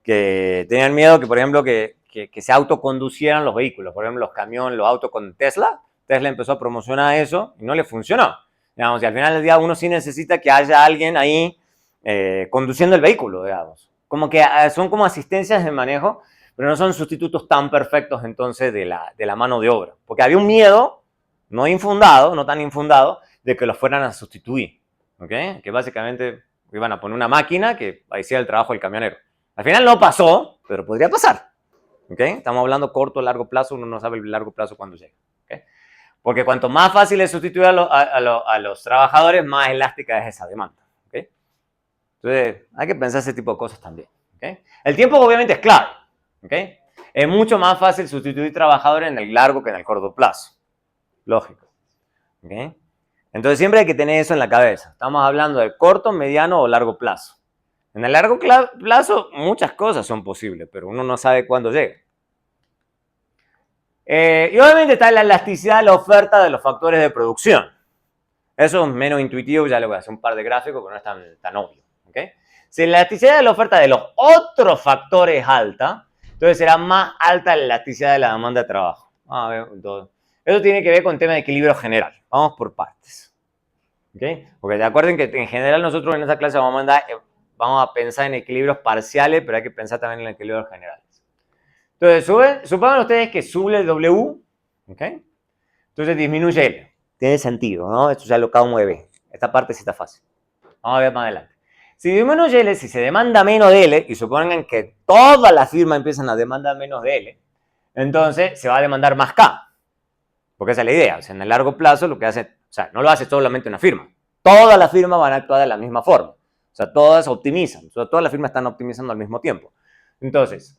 que tenían miedo que, por ejemplo, que se autoconducieran los vehículos. Por ejemplo, los camiones, los autos con Tesla. Tesla empezó a promocionar eso y no le funcionó. Digamos, y al final del día uno sí necesita que haya alguien ahí conduciendo el vehículo, digamos. Como que son como asistencias de manejo, pero no son sustitutos tan perfectos entonces de la mano de obra. Porque había un miedo, no infundado, no tan infundado, de que los fueran a sustituir. ¿Okay? Que básicamente iban a poner una máquina que hiciera el trabajo del camionero. Al final no pasó, pero podría pasar. ¿Okay? Estamos hablando corto, largo plazo, uno no sabe el largo plazo cuándo llega. ¿Okay? Porque cuanto más fácil es sustituir a los trabajadores, más elástica es esa demanda. ¿Okay? Entonces, hay que pensar ese tipo de cosas también. ¿Okay? El tiempo obviamente es clave. ¿Okay? Es mucho más fácil sustituir trabajadores en el largo que en el corto plazo. Lógico. ¿Okay? Entonces siempre hay que tener eso en la cabeza. Estamos hablando de corto, mediano o largo plazo. En el largo plazo muchas cosas son posibles, pero uno no sabe cuándo llega. Y obviamente está la elasticidad de la oferta de los factores de producción. Eso es menos intuitivo, ya le voy a hacer un par de gráficos, pero no es tan obvio. ¿Okay? Si la elasticidad de la oferta de los otros factores es alta, entonces será más alta la elasticidad de la demanda de trabajo. Vamos a ver, entonces, eso tiene que ver con el tema de equilibrio general. Vamos por partes. ¿Okay? Porque acuerden que en general nosotros en esta clase vamos a pensar en equilibrios parciales, pero hay que pensar también en equilibrios generales. Entonces, supongan ustedes que sube el W, ¿okay? Entonces disminuye L. Tiene sentido, ¿no? Esto ya lo mueve. Esta parte sí está fácil. Vamos a ver más adelante. Si disminuye L, si se demanda menos de L, y supongan que todas las firmas empiezan a demandar menos de L, entonces se va a demandar más K. Porque esa es la idea. O sea, en el largo plazo lo que hace, o sea, no lo hace solamente una firma. Todas las firmas van a actuar de la misma forma. O sea, todas optimizan. O sea, todas las firmas están optimizando al mismo tiempo. Entonces,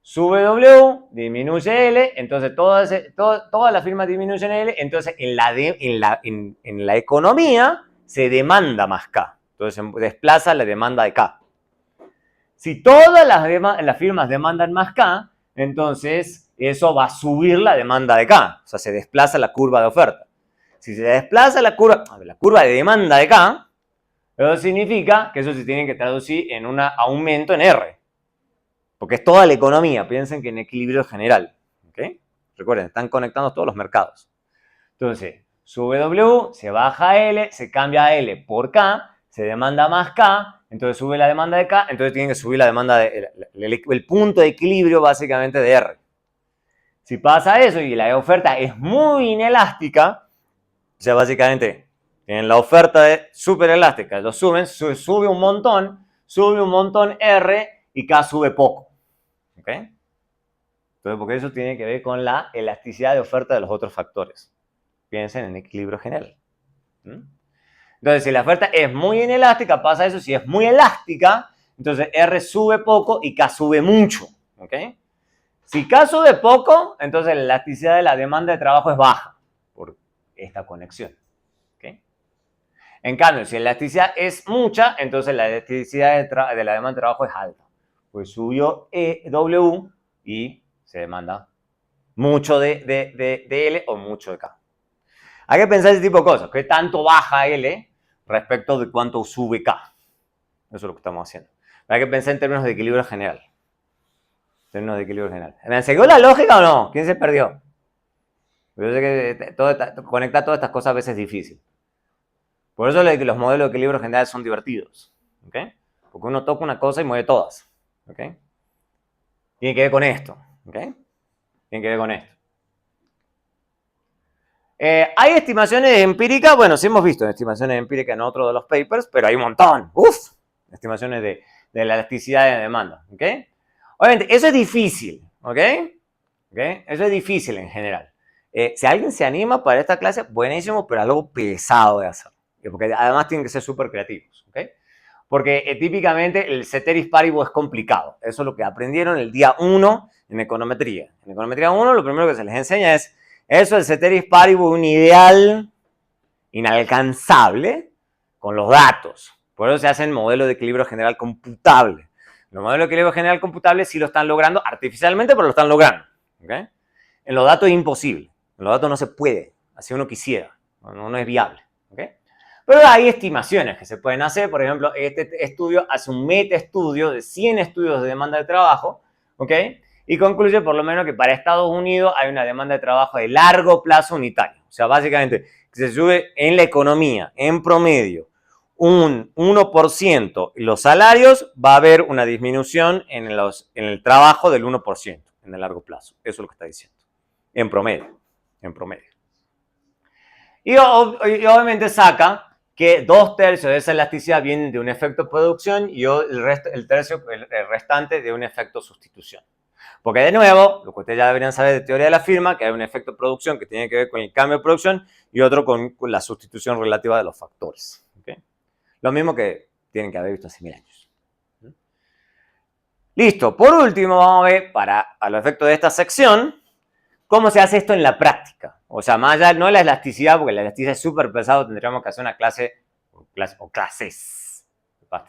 sube W, disminuye L, entonces todas las firmas disminuyen L, entonces en la economía se demanda más K. Entonces se desplaza la demanda de K. Si todas las firmas demandan más K, entonces eso va a subir la demanda de K. O sea, se desplaza la curva de oferta. Si se desplaza la curva de demanda de K, eso significa que eso se tiene que traducir en un aumento en R. Porque es toda la economía. Piensen que en equilibrio general. ¿Okay? Recuerden, están conectando todos los mercados. Entonces, sube W, se baja L, se cambia L por K, se demanda más K, entonces sube la demanda de K, entonces tienen que subir la demanda el punto de equilibrio básicamente de R. Si pasa eso y la oferta es muy inelástica, o sea, básicamente tienen la oferta súper elástica, lo suben, sube un montón R y K sube poco. ¿Ok? Entonces, porque eso tiene que ver con la elasticidad de oferta de los otros factores. Piensen en equilibrio general. Entonces, si la oferta es muy inelástica, pasa eso. Si es muy elástica, entonces R sube poco y K sube mucho. ¿Ok? Si K sube poco, entonces la elasticidad de la demanda de trabajo es baja por esta conexión. ¿Ok? En cambio, si la elasticidad es mucha, entonces la elasticidad de la demanda de trabajo es alta. Pues subió W y se demanda mucho de L o mucho de K. Hay que pensar ese tipo de cosas. ¿Qué tanto baja L respecto de cuánto sube K? Eso es lo que estamos haciendo. Hay que pensar en términos de equilibrio general. ¿Me siguió la lógica o no? ¿Quién se perdió? Yo sé que conectar todas estas cosas a veces es difícil. Por eso los modelos de equilibrio general son divertidos. ¿Okay? Porque uno toca una cosa y mueve todas. ¿Okay? Tiene que ver con esto. ¿Okay? Tiene que ver con esto. ¿Hay estimaciones empíricas? Bueno, sí hemos visto estimaciones empíricas en otro de los papers, pero hay un montón. ¡Uf! Estimaciones de la elasticidad de demanda. ¿Okay? Obviamente, eso es difícil. ¿Okay? Eso es difícil en general. Si alguien se anima para esta clase, buenísimo, pero algo pesado de hacer. Porque además tienen que ser súper creativos. ¿Okay? Porque típicamente el ceteris paribus es complicado. Eso es lo que aprendieron el día 1 en econometría. En econometría 1 lo primero que se les enseña es eso, el ceteris paribus, un ideal inalcanzable con los datos. Por eso se hacen modelos de equilibrio general computable. Los modelos de equilibrio general computable sí lo están logrando artificialmente, pero lo están logrando. ¿Okay? En los datos es imposible. En los datos no se puede, así uno quisiera. No es viable. ¿Okay? Pero hay estimaciones que se pueden hacer. Por ejemplo, este estudio hace un metaestudio de 100 estudios de demanda de trabajo, ¿ok? Y concluye por lo menos que para Estados Unidos hay una demanda de trabajo de largo plazo unitario. O sea, básicamente, que se sube en la economía, en promedio, un 1% los salarios, va a haber una disminución en el trabajo del 1% en el largo plazo. Eso es lo que está diciendo. En promedio. Y obviamente saca que 2/3 de esa elasticidad vienen de un efecto producción y el restante de un efecto sustitución. Porque de nuevo, lo que ustedes ya deberían saber de teoría de la firma, que hay un efecto producción que tiene que ver con el cambio de producción y otro con la sustitución relativa de los factores. ¿Okay? Lo mismo que tienen que haber visto hace 1000 años. Listo. Por último, vamos a ver, a los efectos de esta sección, cómo se hace esto en la práctica. O sea, más allá, no la elasticidad, porque la elasticidad es súper pesado, tendríamos que hacer una clase o clases.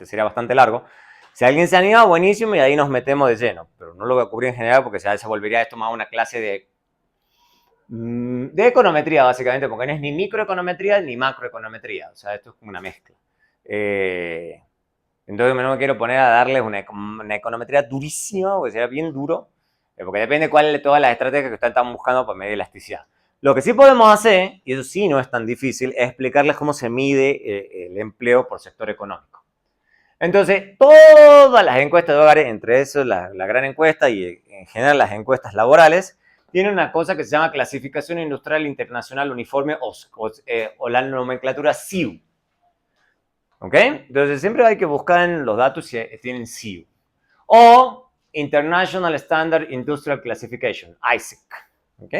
Sería bastante largo. Si alguien se anima, buenísimo, y ahí nos metemos de lleno. Pero no lo voy a cubrir en general porque se volvería esto más una clase de De econometría, básicamente, porque no es ni microeconometría ni macroeconometría. O sea, esto es como una mezcla. Entonces no me quiero poner a darles una econometría durísima, porque sería bien duro, porque depende cuál de todas las estrategias que ustedes están buscando para medir elasticidad. Lo que sí podemos hacer, y eso sí no es tan difícil, es explicarles cómo se mide el empleo por sector económico. Entonces, todas las encuestas de hogares, entre eso la gran encuesta y en general las encuestas laborales, tienen una cosa que se llama Clasificación Industrial Internacional Uniforme o la nomenclatura SIU. ¿Ok? Entonces, siempre hay que buscar en los datos si tienen SIU. O International Standard Industrial Classification, ISIC. ¿Ok?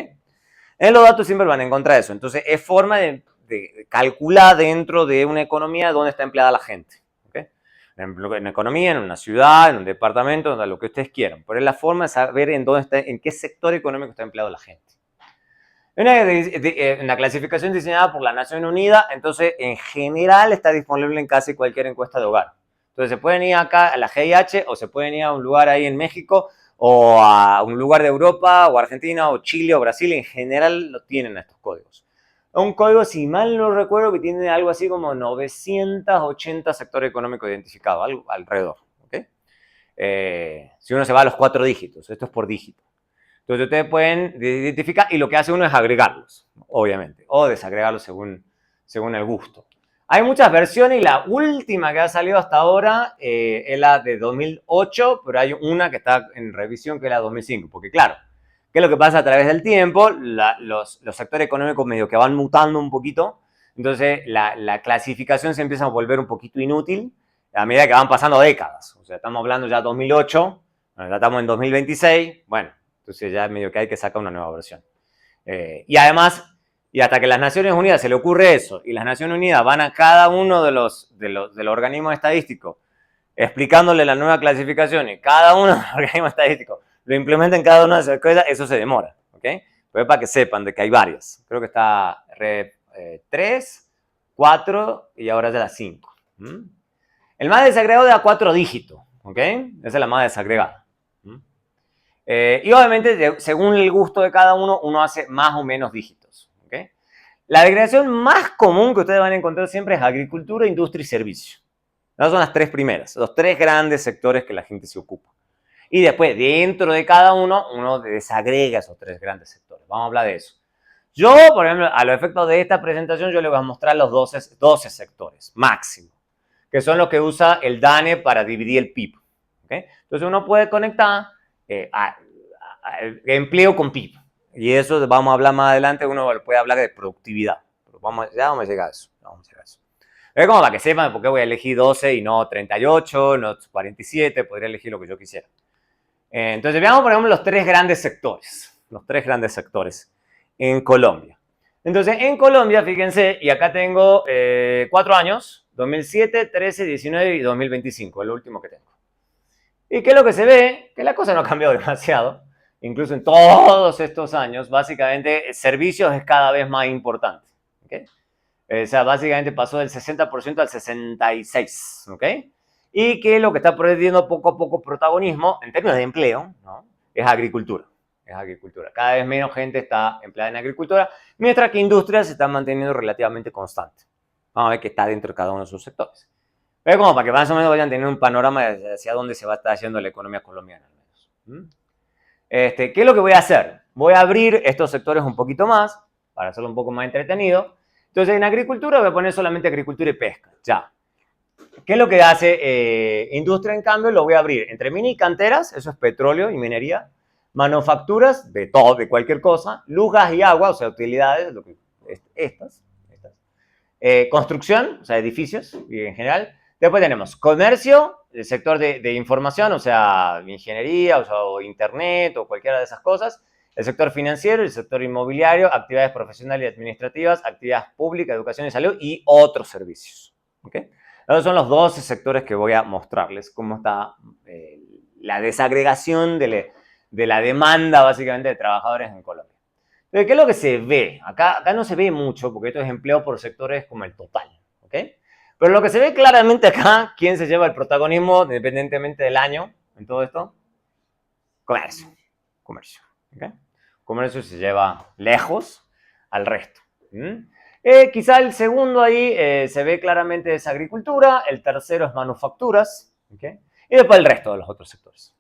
En los datos siempre van a encontrar eso. Entonces, es forma de calcular dentro de una economía dónde está empleada la gente. ¿Okay? En economía, en una ciudad, en un departamento, en lo que ustedes quieran. Pero es la forma de saber en qué sector económico está empleada la gente. Una clasificación diseñada por la Nación Unida, entonces en general está disponible en casi cualquier encuesta de hogar. Entonces se pueden ir acá a la GIH o se pueden ir a un lugar ahí en México o a un lugar de Europa o Argentina o Chile o Brasil, en general lo tienen estos códigos. Un código, si mal no recuerdo, que tiene algo así como 980 sectores económicos identificados, algo alrededor. ¿Okay? Si uno se va a los 4 dígitos, esto es por dígito. Entonces ustedes pueden identificar y lo que hace uno es agregarlos, obviamente, o desagregarlos según el gusto. Hay muchas versiones y la última que ha salido hasta ahora es la de 2008, pero hay una que está en revisión que es la de 2005, porque claro, ¿qué es lo que pasa a través del tiempo? Los sectores económicos medio que van mutando un poquito, entonces la clasificación se empieza a volver un poquito inútil a medida que van pasando décadas. O sea, estamos hablando ya de 2008, bueno, ya estamos en 2026, bueno, entonces ya medio que hay que sacar una nueva versión. Y además, y hasta que las Naciones Unidas se le ocurre eso, y las Naciones Unidas van a cada uno de los organismos estadísticos explicándole la nueva clasificación y cada uno de los organismos estadísticos lo implementa en cada una de esas cosas, eso se demora. ¿Ok? Pero es para que sepan de que hay varias. Creo que está 3, 4 y ahora ya la 5. El más desagregado da 4 dígitos. ¿Ok? Esa es la más desagregada. Y obviamente, según el gusto de cada uno, uno hace más o menos dígitos. ¿Okay? La degradación más común que ustedes van a encontrar siempre es agricultura, industria y servicio. Esas son las 3 primeras, los 3 grandes sectores que la gente se ocupa. Y después, dentro de cada uno desagrega esos 3 grandes sectores. Vamos a hablar de eso. Yo, por ejemplo, a los efectos de esta presentación, yo les voy a mostrar los 12 sectores máximo, que son los que usa el DANE para dividir el PIB. ¿Okay? Entonces, uno puede conectar empleo con PIB. Y eso vamos a hablar más adelante, uno puede hablar de productividad. Pero ya vamos a llegar a eso. Es como para que sepan por qué voy a elegir 12 y no 38, no 47, podría elegir lo que yo quisiera. Entonces veamos, por ejemplo, los 3 grandes sectores. Los 3 grandes sectores en Colombia. Entonces, en Colombia, fíjense, y acá tengo 4 años, 2007, 13, 19 y 2025, el último que tengo. ¿Y qué es lo que se ve? Que la cosa no ha cambiado demasiado. Incluso en todos estos años, básicamente, servicios es cada vez más importante. ¿Okay? O sea, básicamente pasó del 60% al 66%. ¿Ok? Y que lo que está perdiendo poco a poco protagonismo, en términos de empleo, ¿no? Es agricultura. Es agricultura. Cada vez menos gente está empleada en agricultura, mientras que industria se está manteniendo relativamente constante. Vamos a ver qué está dentro de cada uno de sus sectores. Pero como para que más o menos vayan a tener un panorama de hacia dónde se va a estar haciendo la economía colombiana. ¿Qué es lo que voy a hacer? Voy a abrir estos sectores un poquito más, para hacerlo un poco más entretenido. Entonces, en agricultura voy a poner solamente agricultura y pesca, ya. ¿Qué es lo que hace industria, en cambio? Lo voy a abrir entre mini canteras, eso es petróleo y minería, manufacturas de todo, de cualquier cosa, luz, gas y agua, o sea, utilidades, estas. Construcción, o sea, edificios y en general. Después tenemos comercio, el sector de información, o sea, ingeniería, o internet, o cualquiera de esas cosas. El sector financiero, el sector inmobiliario, actividades profesionales y administrativas, actividades públicas, educación y salud y otros servicios. ¿Okay? Esos son los 12 sectores que voy a mostrarles cómo está la desagregación de la demanda, básicamente, de trabajadores en Colombia. Entonces, ¿qué es lo que se ve? Acá no se ve mucho, porque esto es empleo por sectores como el total. ¿Ok? Pero lo que se ve claramente acá, ¿quién se lleva el protagonismo independientemente del año en todo esto? Comercio. ¿Okay? comercio se lleva lejos al resto. Quizá el segundo ahí se ve claramente es agricultura, el tercero es manufacturas, ¿okay? Y después el resto de los otros sectores.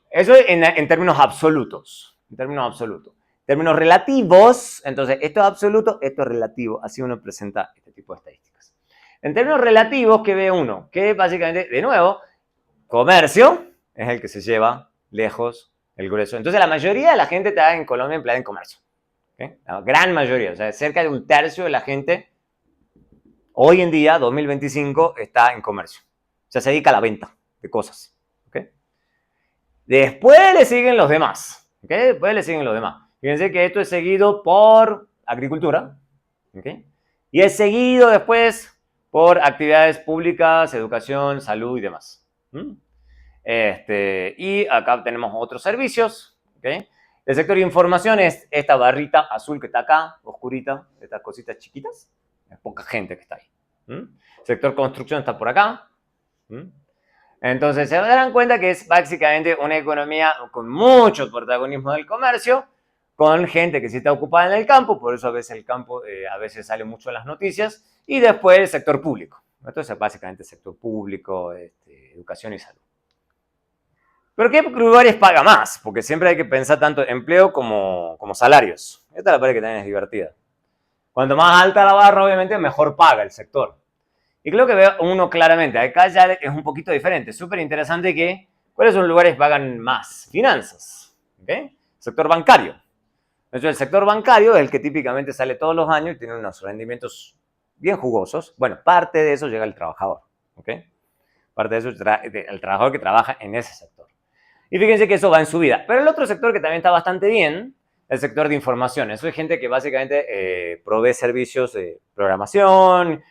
Eso en términos absolutos. En términos absolutos. En términos relativos, entonces esto es absoluto, esto es relativo. Así uno presenta este tipo de estadísticas. En términos relativos, ¿qué ve uno? Que básicamente, de nuevo, comercio es el que se lleva lejos el grueso. Entonces la mayoría de la gente está en Colombia empleada en comercio. ¿Okay? La gran mayoría, o sea, cerca de un tercio de la gente hoy en día, 2025, está en comercio. O sea, se dedica a la venta de cosas. ¿Okay? Después le siguen los demás. ¿Okay? Después le siguen los demás. Fíjense que esto es seguido por agricultura. ¿Okay? Y es seguido después por actividades públicas, educación, salud y demás. Y acá tenemos otros servicios. ¿Okay? El sector de información es esta barrita azul que está acá, oscurita, estas cositas chiquitas. Hay poca gente que está ahí. El sector construcción está por acá. Entonces se darán cuenta que es básicamente una economía con mucho protagonismo del comercio, con gente que sí está ocupada en el campo, por eso a veces el campo a veces sale mucho en las noticias, y después el sector público. Entonces básicamente el sector público, educación y salud. ¿Pero qué lugares paga más? Porque siempre hay que pensar tanto empleo como salarios. Esta es la parte que también es divertida. Cuanto más alta la barra, obviamente, mejor paga el sector. Y creo que ve uno claramente, acá ya es un poquito diferente. Súper interesante que, ¿cuáles son los lugares que pagan más? Finanzas. ¿Okay? Sector bancario. Entonces, el sector bancario es el que típicamente sale todos los años y tiene unos rendimientos bien jugosos. Bueno, parte de eso llega al trabajador. ¿Okay? Parte de eso el trabajador que trabaja en ese sector. Y fíjense que eso va en subida. Pero el otro sector que también está bastante bien, el sector de información. Eso es gente que básicamente provee servicios de programación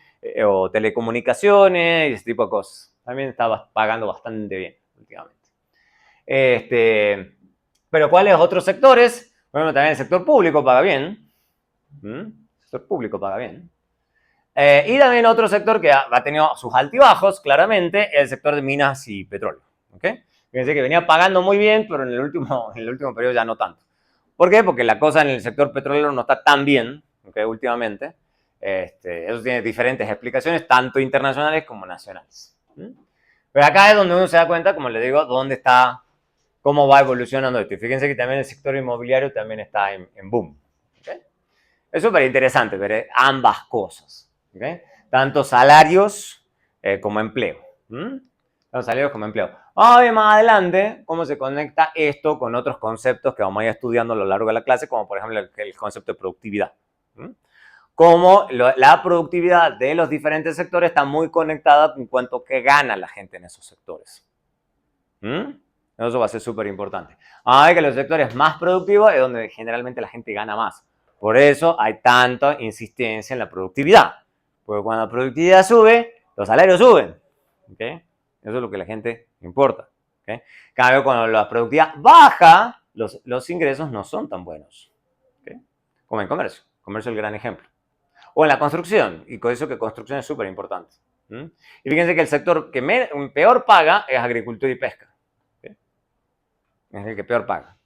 o telecomunicaciones y ese tipo de cosas. También está pagando bastante bien últimamente. Pero ¿cuáles otros sectores? Bueno, también el sector público paga bien. El sector público paga bien. Y también otro sector que ha tenido sus altibajos, claramente, el sector de minas y petróleo. ¿Okay? Fíjense que venía pagando muy bien, pero en el último periodo ya no tanto. ¿Por qué? Porque la cosa en el sector petrolero no está tan bien, ¿okay? Últimamente. Eso tiene diferentes explicaciones, tanto internacionales como nacionales. Pero acá es donde uno se da cuenta, como les digo, dónde está, cómo va evolucionando esto. Y fíjense que también el sector inmobiliario también está en boom. ¿Okay? Es súper interesante ver ambas cosas. ¿Okay? Tanto salarios como empleo. Tanto salarios como empleo. Vamos a ver más adelante cómo se conecta esto con otros conceptos que vamos a ir estudiando a lo largo de la clase, como por ejemplo el concepto de productividad. Cómo la productividad de los diferentes sectores está muy conectada en cuanto a qué gana la gente en esos sectores. Eso va a ser súper importante. Vamos a ver que los sectores más productivos es donde generalmente la gente gana más. Por eso hay tanta insistencia en la productividad. Porque cuando la productividad sube, los salarios suben. ¿Okay? Eso es lo que a la gente importa. ¿Okay? Cada vez cuando la productividad baja, los ingresos no son tan buenos. ¿Okay? Como en comercio. Comercio es el gran ejemplo. O en la construcción. Y con eso que construcción es súper importante. Y fíjense que el sector que peor paga es agricultura y pesca. ¿Okay? Es el que peor paga.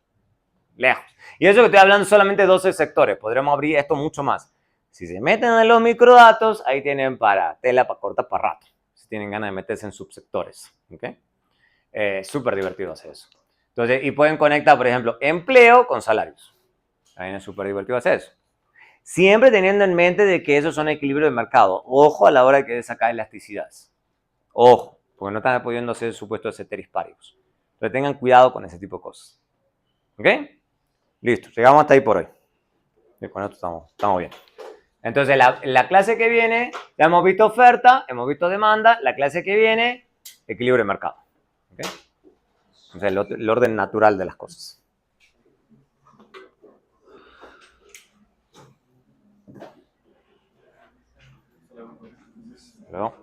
Lejos. Y eso que estoy hablando solamente de 12 sectores. Podríamos abrir esto mucho más. Si se meten en los microdatos, ahí tienen para tela para cortar para rato. Si tienen ganas de meterse en subsectores. ¿Okay? Súper divertido hacer eso. Entonces, y pueden conectar, por ejemplo, empleo con salarios. También es súper divertido hacer eso. Siempre teniendo en mente de que esos son equilibrios de mercado. Ojo a la hora de que sacar elasticidades. Ojo, porque no están pudiendo hacer el supuesto de ceteris paribus. Pero tengan cuidado con ese tipo de cosas. ¿Ok? Listo, llegamos hasta ahí por hoy. Y con esto estamos bien. Entonces, la clase que viene, ya hemos visto oferta, hemos visto demanda. La clase que viene, equilibrio de mercado. ¿Okay? O sea, el orden natural de las cosas. ¿No?